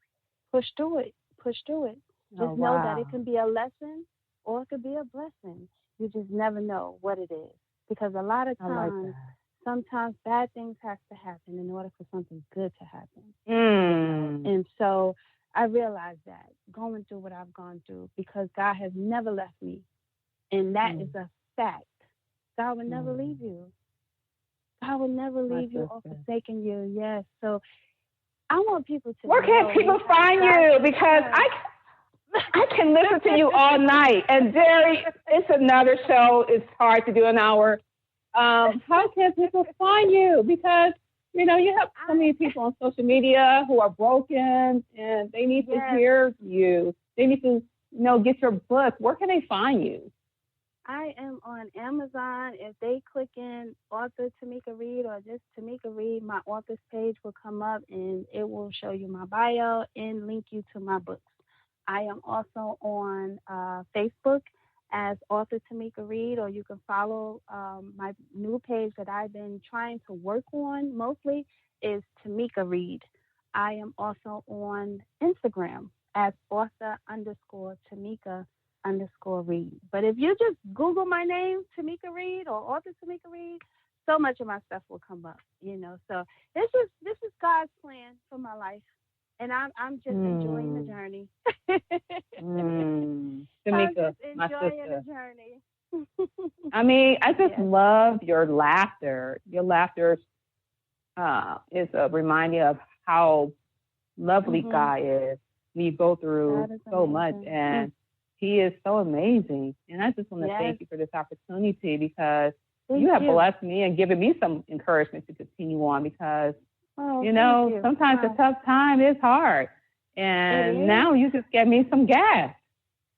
push through it. Just know that it can be a lesson or it could be a blessing. You just never know what it is. Because a lot of times, sometimes bad things have to happen in order for something good to happen. You know? And so I realized that going through what I've gone through because God has never left me. And that is a fact. God will never leave you. God will never leave you or forsaken you. Yes. So I want people to Where can know people how find God you? is Because good. I can listen to you all night. And Jerry, it's another show. It's hard to do an hour. How can people find you? Because, you know, you have so many people on social media who are broken and they need to hear you. They need to, you know, get your book. Where can they find you? I am on Amazon. If they click in author Tomika Reid or just Tomika Reid, my author's page will come up and it will show you my bio and link you to my books. I am also on Facebook as author Tomika Reid, or you can follow my new page that I've been trying to work on mostly is Tomika Reid. I am also on Instagram as author_Tomika_Reid. But if you just Google my name, Tomika Reid or author Tomika Reid, so much of my stuff will come up, you know. So this is God's plan for my life. And I'm just enjoying the journey. Tamika, my sister. The journey. I mean, I just love your laughter. Your laughter is a reminder of how lovely God is. We go through so much, and He is so amazing. And I just want to thank you for this opportunity because you have blessed me and given me some encouragement to continue on because, you know, sometimes a tough time is hard. And now you just gave me some gas.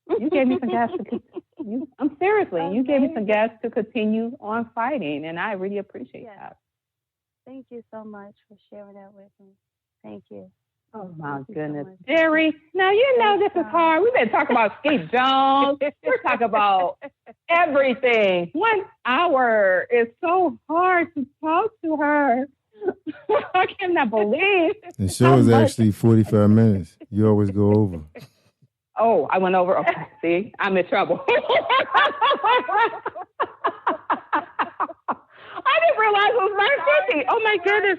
You gave me some gas I'm seriously, you gave me some gas to continue on fighting, and I really appreciate that. Thank you so much for sharing that with me. Thank you. Oh, my goodness. Jerry, now you know this is hard. We've been talking about Skeet Jones. We're talking about everything. 1 hour is so hard to talk to her. I cannot believe. The show is actually 45 minutes. You always go over. Oh, I went over. Okay, see, I'm in trouble. I didn't realize it was 9:50. Oh my goodness.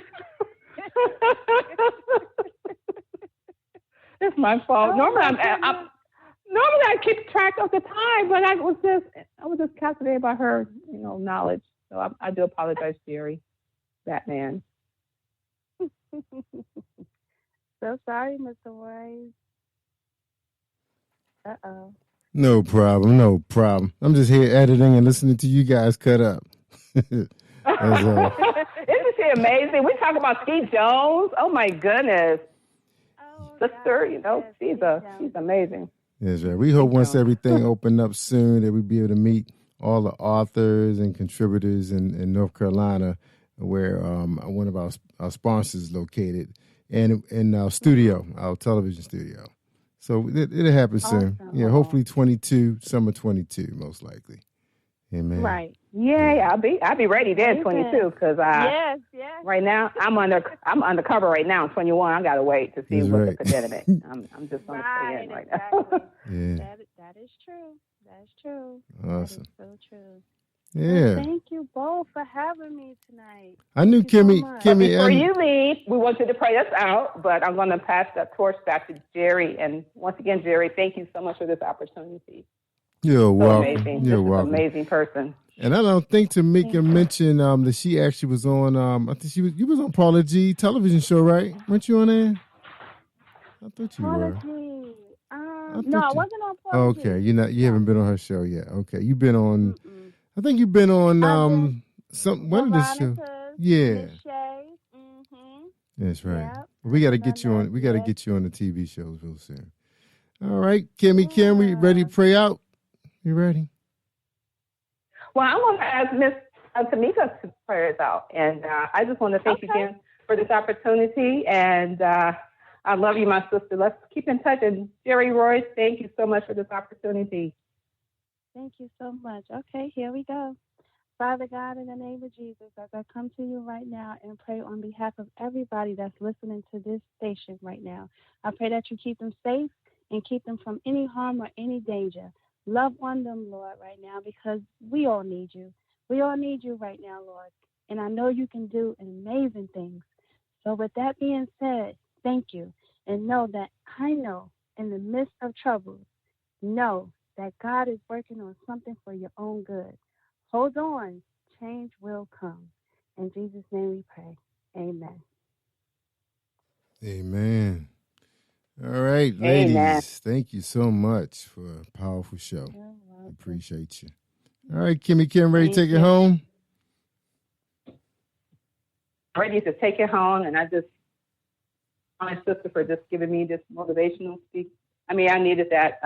It's my fault. Normally I keep track of the time, but I was just captivated by her, you know, knowledge. So I do apologize, Jerry, Batman. So sorry, Mr. Royce. No problem. I'm just here editing and listening to you guys cut up. Isn't she amazing? We talk about Skeet Jones. Oh my goodness. Sister, you know, she's amazing. That's right. We hope once everything open up soon that we'll be able to meet all the authors and contributors in North Carolina where one of our sponsors is located and in our studio, our television studio. So it'll happen soon. Yeah, hopefully 22, summer 22, most likely. Amen. Right. Yay! I'll be ready then, 22, because right now I'm undercover right now. 21, I gotta wait to see what's the predicament. I'm just gonna stay in right now. Yeah. That is true. That's true. Awesome. That is so true. Yeah. Well, thank you both for having me tonight. I knew Kimmy. Before you leave, we want you to pray us out, but I'm going to pass that torch back to Jerry. And once again, Jerry, thank you so much for this opportunity. You're welcome. Amazing. You're welcome. Amazing person. And I don't think Tomika mentioned that she actually was on. I think you was on Paula G television show, right? Weren't you on there? I thought you were. No, I wasn't on Paula G. Okay, you haven't been on her show yet. Okay, you've been on. I think you've been on one of the shows. Yeah. That's right. Yep. We got to get you on. We got to get you on the TV shows real soon. All right, Kim, we ready to pray out? You ready? Well, I want to ask Miss Tomika to pray us out, and I just want to thank you again for this opportunity. And I love you, my sister. Let's keep in touch. And Jerry Royce, thank you so much for this opportunity. Thank you so much. Okay, here we go. Father God, in the name of Jesus, as I come to you right now and pray on behalf of everybody that's listening to this station right now, I pray that you keep them safe and keep them from any harm or any danger. Love on them, Lord, right now, because we all need you. We all need you right now, Lord. And I know you can do amazing things. So with that being said, thank you. And know that I know in the midst of troubles, know that God is working on something for your own good. Hold on. Change will come. In Jesus' name we pray. Amen. Amen. All right, Amen. ladies, thank you so much for a powerful show. Appreciate you. All right, Kimmy Kim, ready to Thank take it you. home? Ready to take it home, and I just, my sister for just giving me this motivational speak. I mean, I needed that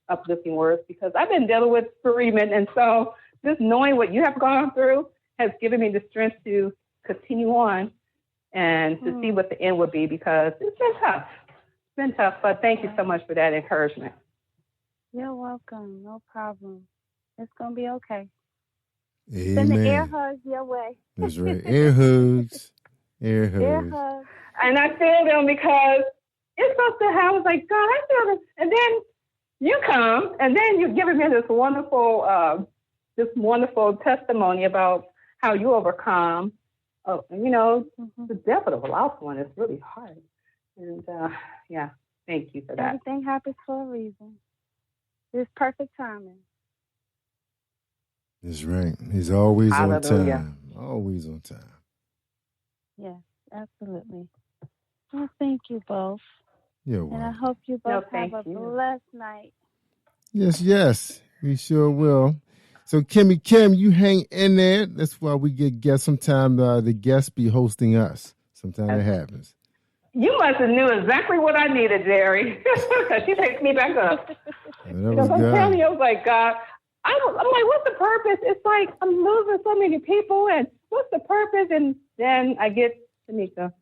uplifting words because I've been dealing with bereavement, and so just knowing what you have gone through has given me the strength to continue on and to see what the end would be because it's been tough. It's been tough, but thank you so much for that encouragement. You're welcome. No problem. It's going to be okay. Amen. Send the air hugs your way. That's right. Air hugs. Air hugs. Air hugs. And I feel them because it's supposed to have, I was like, God, I feel them. And then you come, and then you're giving me this wonderful testimony about how you overcome, the death of a loved one is really hard. And, thank you for that. Everything happens for a reason. It's perfect timing. That's right. He's always Hallelujah. on time. Always on time. Yes, absolutely. Well, thank you both. You're And I welcome. hope you both have thank a you. blessed night. Yes. We sure will. So, Kimmy Kim, you hang in there. That's why we get guests. Sometimes the guests be hosting us. Sometimes it happens. You must have knew exactly what I needed, Jerry, because she takes me back up. Because I'm telling you, I was like, God, I'm like, what's the purpose? It's like I'm losing so many people, and what's the purpose? And then I get Tomika.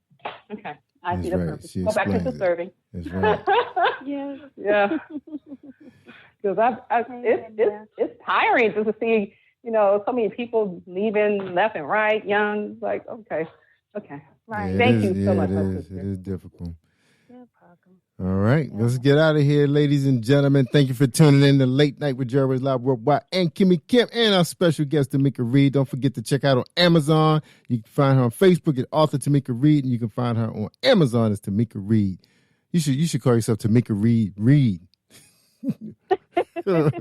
Okay, I see the purpose. She Go back into explains it. serving. That's right. Yes. Yeah. Because it's tiring just to see, so many people leaving left and right, young. Like, okay. Right. Yeah, Thank you so much. It my is. sister. It is difficult. No problem. All right, let's get out of here, ladies and gentlemen. Thank you for tuning in to Late Night with Jerry's Live Worldwide and Kimmy Kim and our special guest, Tomika Reid. Don't forget to check out on Amazon. You can find her on Facebook at author Tomika Reid, and you can find her on Amazon as Tomika Reid. You should call yourself Tomika Reid. Or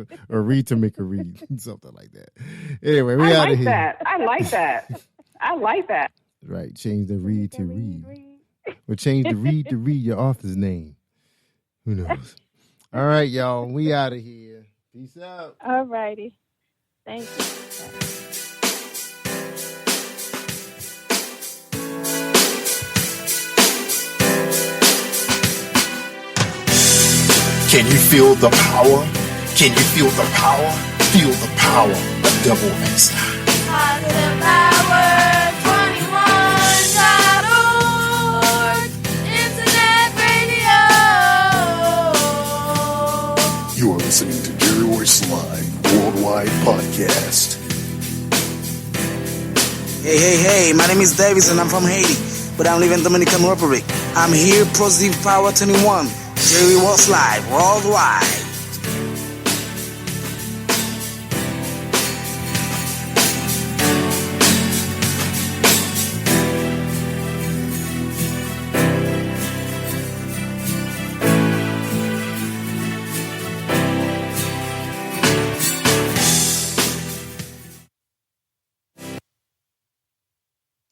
read Tomika Reid, something like that. Anyway, we out of here. I like that. Right, change the read to read. Or change the read to read your author's name. Who knows? All right, y'all. We out of here. Peace out. All righty. Thank you. Can you feel the power? Can you feel the power? Feel the power of double X. Positive Power 21.org. Internet radio. You are listening to Jerry Royce Live Worldwide Podcast. Hey, my name is Davis and I'm from Haiti, but I live in Dominican Republic. I'm here, Positive Power 21, Jerry Royce Live Worldwide.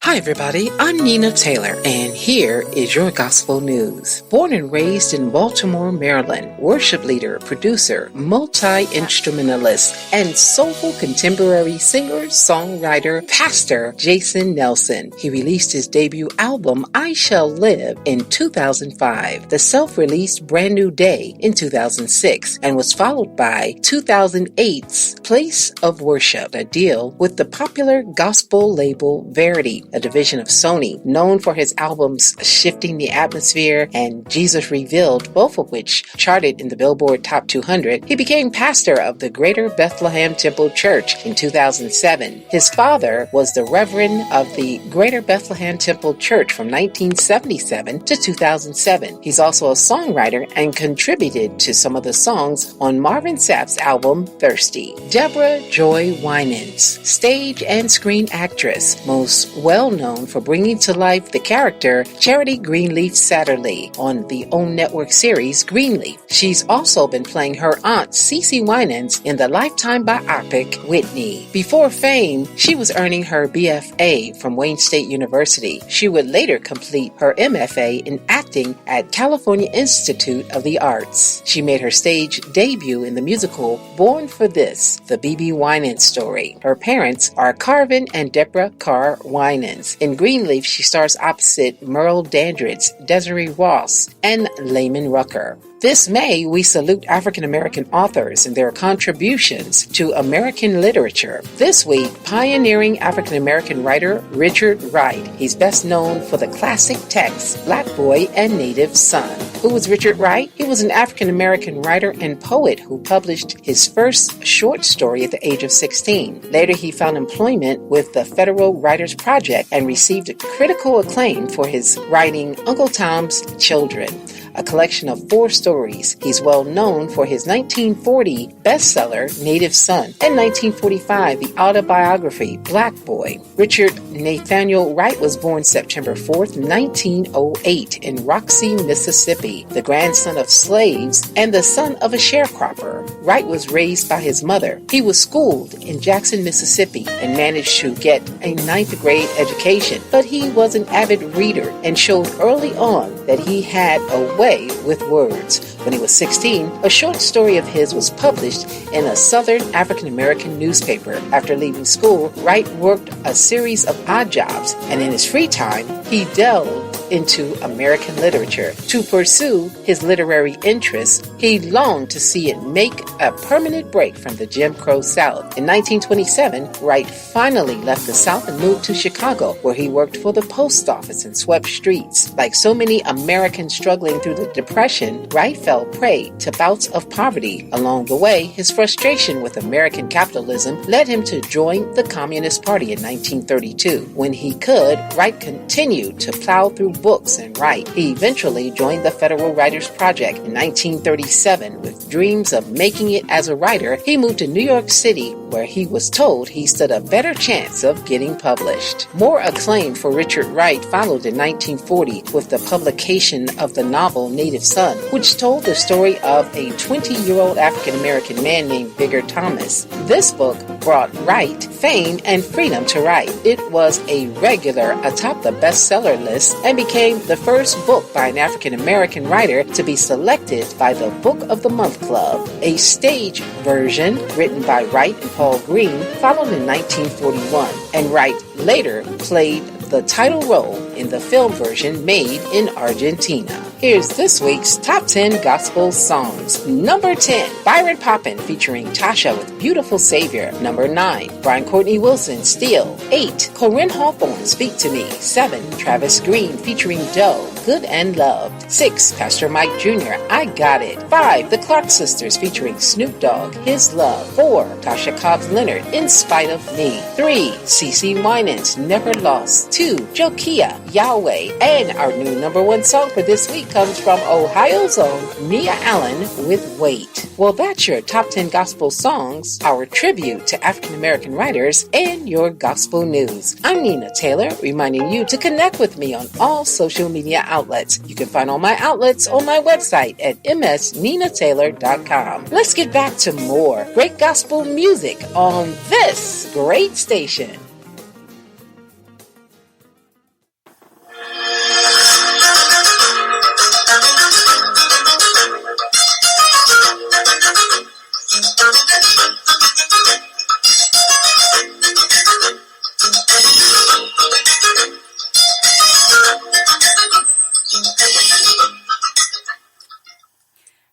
Hi everybody, I'm Nina Taylor, and here is your gospel news. Born and raised in Baltimore, Maryland, worship leader, producer, multi-instrumentalist, and soulful contemporary singer, songwriter, pastor Jason Nelson. He released his debut album, I Shall Live, in 2005, the self-released Brand New Day in 2006, and was followed by 2008's Place of Worship, a deal with the popular gospel label Verity, a division of Sony, known for his albums Shifting the Atmosphere and Jesus Revealed, both of which charted in the Billboard Top 200. He became pastor of the Greater Bethlehem Temple Church in 2007. His father was the Reverend of the Greater Bethlehem Temple Church from 1977 to 2007. He's also a songwriter and contributed to some of the songs on Marvin Sapp's album Thirsty. Deborah Joy Winans, stage and screen actress, most well well known for bringing to life the character Charity Greenleaf Satterlee on the OWN Network series Greenleaf. She's also been playing her aunt Cece Winans in the Lifetime biopic Whitney. Before fame, she was earning her BFA from Wayne State University. She would later complete her MFA in acting at California Institute of the Arts. She made her stage debut in the musical Born for This, the B.B. Winans story. Her parents are Carvin and Deborah Carr Winans. In Greenleaf, she stars opposite Merle Dandridge, Desiree Ross, and Layman Rucker. This May, we salute African American authors and their contributions to American literature. This week, pioneering African American writer Richard Wright. He's best known for the classic text Black Boy and Native Son. Who was Richard Wright? He was an African American writer and poet who published his first short story at the age of 16. Later, he found employment with the Federal Writers Project and received critical acclaim for his writing Uncle Tom's Children, a collection of 4 stories. He's well known for his 1940 bestseller, Native Son, and 1945, the autobiography, Black Boy. Richard Nathaniel Wright was born September 4th, 1908 in Roxy, Mississippi, the grandson of slaves and the son of a sharecropper. Wright was raised by his mother. He was schooled in Jackson, Mississippi, and managed to get a 9th grade education, but he was an avid reader and showed early on that he had a way with words. When he was 16, a short story of his was published in a Southern African American newspaper. After leaving school, Wright worked a series of odd jobs, and in his free time, he delved into American literature. To pursue his literary interests, he longed to see it make a permanent break from the Jim Crow South. In 1927, Wright finally left the South and moved to Chicago, where he worked for the post office and swept streets. Like so many Americans struggling through the Depression, Wright fell prey to bouts of poverty. Along the way, his frustration with American capitalism led him to join the Communist Party in 1932. When he could, Wright continued to plow through books and write. He eventually joined the Federal Writers Project in 1937. With dreams of making it as a writer, he moved to New York City, where he was told he stood a better chance of getting published. More acclaim for Richard Wright followed in 1940 with the publication of the novel Native Son, which told the story of a 20-year-old African-American man named Bigger Thomas. This book brought Wright fame and freedom to write. It was a regular atop the bestseller list and became the first book by an African-American writer to be selected by the Book of the Month Club. A stage version written by Wright and Paul Green followed in 1941, and Wright later played the title role in the film version made in Argentina. Here's this week's Top 10 Gospel Songs. Number 10, Byron Poppin featuring Tasha with Beautiful Savior. Number 9, Brian Courtney Wilson, Steel. 8, Corinne Hawthorne, Speak to Me. 7, Travis Green featuring Doe, Good and Loved. 6, Pastor Mike Jr., I Got It. 5, The Clark Sisters featuring Snoop Dogg, His Love. 4, Tasha Cobbs Leonard, In Spite of Me. 3, CeCe Winans, Never Lost. 2, Jokia, Yahweh. And our new number 1 song for this week comes from Ohio's own Nia Allen with Wait. Well, that's your Top 10 Gospel Songs, our tribute to African American writers, and your gospel news. I'm Nina Taylor, reminding you to connect with me on all social media outlets. You can find all my outlets on my website at msninataylor.com. Let's get back to more great gospel music on this great station.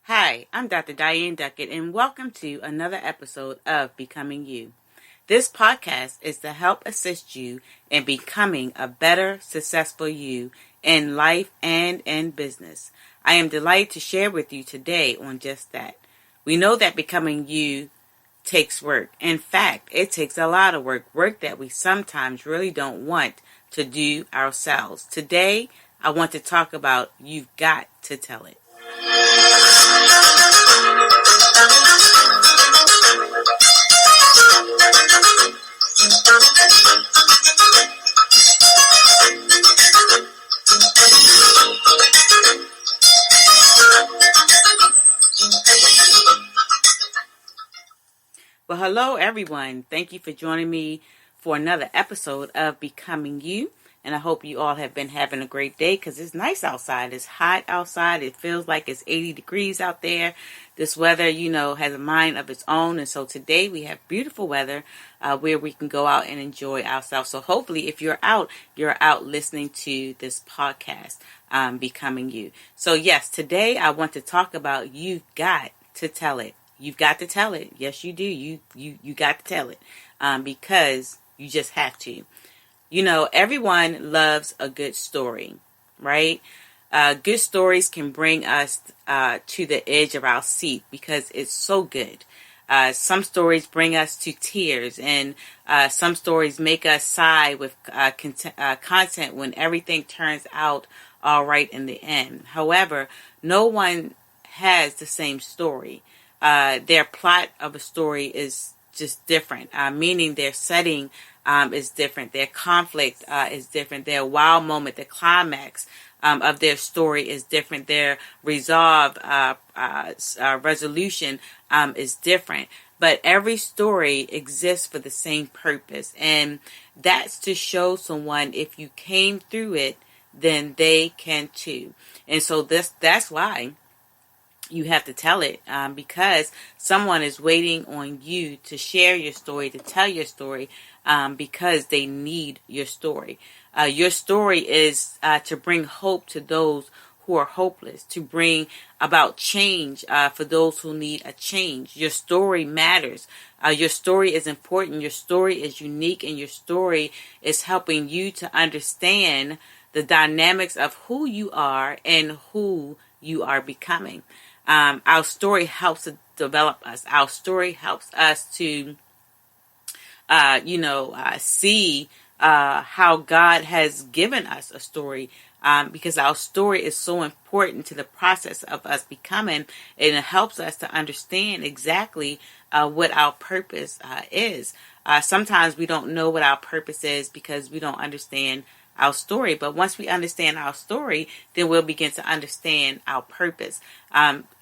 Hi, I'm Dr. Diane Duckett, and welcome to another episode of Becoming You. This podcast is to help assist you in becoming a better, successful you in life and in business. I am delighted to share with you today on just that. We know that becoming you takes work. In fact, it takes a lot of work that we sometimes really don't want to do ourselves. Today, I want to talk about You've Got to Tell It. Well, hello, everyone. Thank you for joining me for another episode of Becoming You. And I hope you all have been having a great day because it's nice outside. It's hot outside. It feels like it's 80 degrees out there. This weather, has a mind of its own. And so today we have beautiful weather where we can go out and enjoy ourselves. So hopefully if you're out listening to this podcast, Becoming You. So yes, today I want to talk about you've got to tell it. You've got to tell it. Yes, you do. You got to tell it because you just have to. Everyone loves a good story, right? Good stories can bring us to the edge of our seat because it's so good. Some stories bring us to tears, and some stories make us sigh with content when everything turns out all right in the end. However, no one has the same story. Their plot of a story is just different, meaning their setting is different. Their conflict is different. Their wow moment, the climax of their story is different. Their resolve, resolution is different. But every story exists for the same purpose. And that's to show someone if you came through it, then they can too. And so that's why you have to tell it because someone is waiting on you to share your story, to tell your story because they need your story. Your story is to bring hope to those who are hopeless, to bring about change for those who need a change. Your story matters. Your story is important. Your story is unique, and your story is helping you to understand the dynamics of who you are and who you are becoming. Our story helps to develop us. Our story helps us to, see how God has given us a story because our story is so important to the process of us becoming, and it helps us to understand exactly what our purpose is. Sometimes we don't know what our purpose is because we don't understand our story. But once we understand our story, then we'll begin to understand our purpose.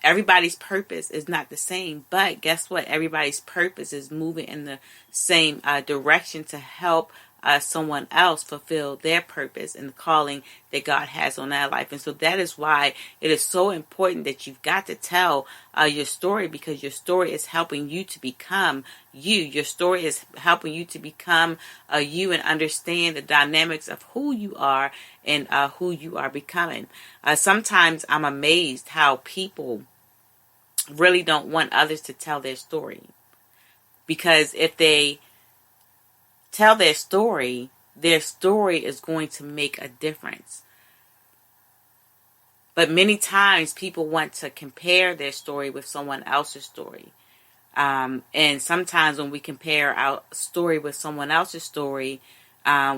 Everybody's purpose is not the same, but guess what? Everybody's purpose is moving in the same direction to help someone else fulfill their purpose and the calling that God has on their life. And so that is why it is so important that you've got to tell your story, because your story is helping you to become you. Your story is helping you to become you and understand the dynamics of who you are and who you are becoming. Sometimes I'm amazed how people really don't want others to tell their story, because if they tell their story is going to make a difference. But many times people want to compare their story with someone else's story. And sometimes when we compare our story with someone else's story,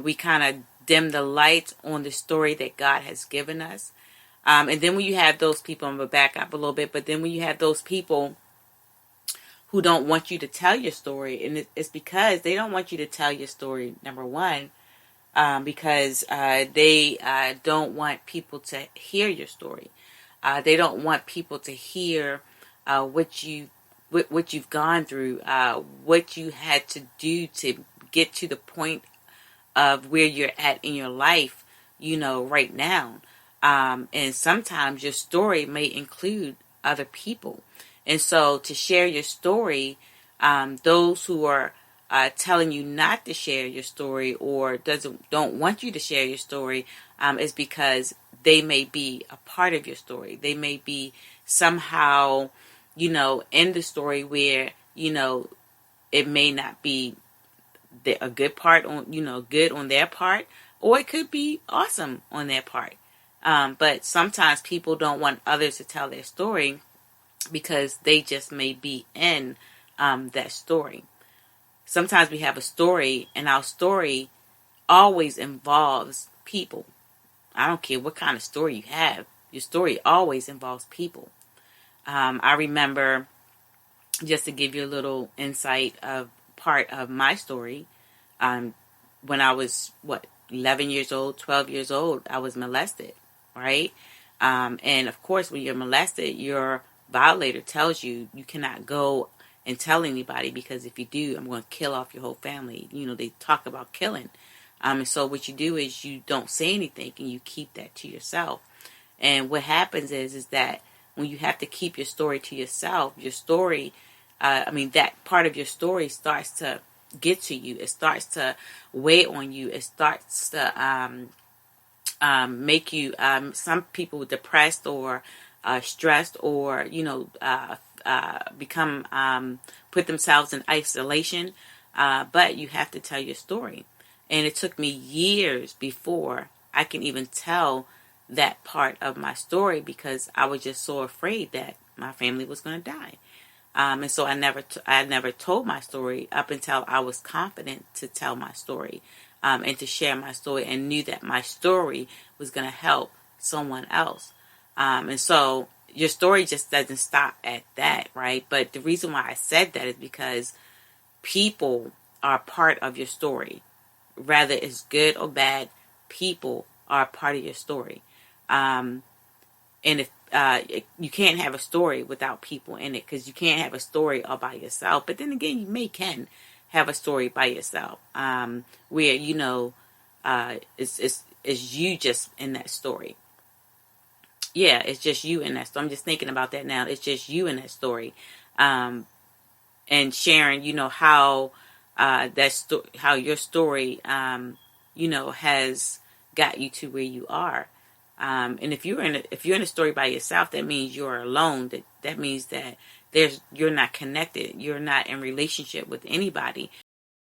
we kind of dim the light on the story that God has given us. And then when you have those people, I'm going to back up a little bit, but then when you have those people who don't want you to tell your story, and it's because they don't want you to tell your story, number one, because they don't want people to hear your story. They don't want people to hear what you've gone through, what you had to do to get to the point of where you're at in your life, right now. And sometimes your story may include other people. And so to share your story, those who are telling you not to share your story or don't want you to share your story is because they may be a part of your story. They may be somehow, in the story where, it may not be a good part on, good on their part, or it could be awesome on their part. But sometimes people don't want others to tell their story because they just may be in that story. Sometimes we have a story, and our story always involves people. I don't care what kind of story you have. Your story always involves people. I remember, just to give you a little insight of part of my story, when I was, 11 years old, 12 years old, I was molested, right? And of course, when you're molested, your violator tells you you cannot go and tell anybody, because if you do, I'm going to kill off your whole family. They talk about killing. And so what you do is you don't say anything and you keep that to yourself. And what happens is that when you have to keep your story to yourself, your story, that part of your story starts to get to you. It starts to weigh on you. It starts to make you, some people depressed or stressed, or, become, put themselves in isolation. But you have to tell your story. And it took me years before I can even tell that part of my story, because I was just so afraid that my family was going to die. And so I never told my story up until I was confident to tell my story, and to share my story, and knew that my story was going to help someone else. And so your story just doesn't stop at that, right? But the reason why I said that is because people are part of your story. Whether it's good or bad, people are a part of your story. And if you can't have a story without people in it, because you can't have a story all by yourself. But then again, you can have a story by yourself, where it's you just in that story. Yeah, it's just you in that story. I'm just thinking about that now. It's just you in that story, and sharing, how how your story, has got you to where you are. And if you're in a story by yourself, that means you're alone. That means that you're not connected. You're not in relationship with anybody.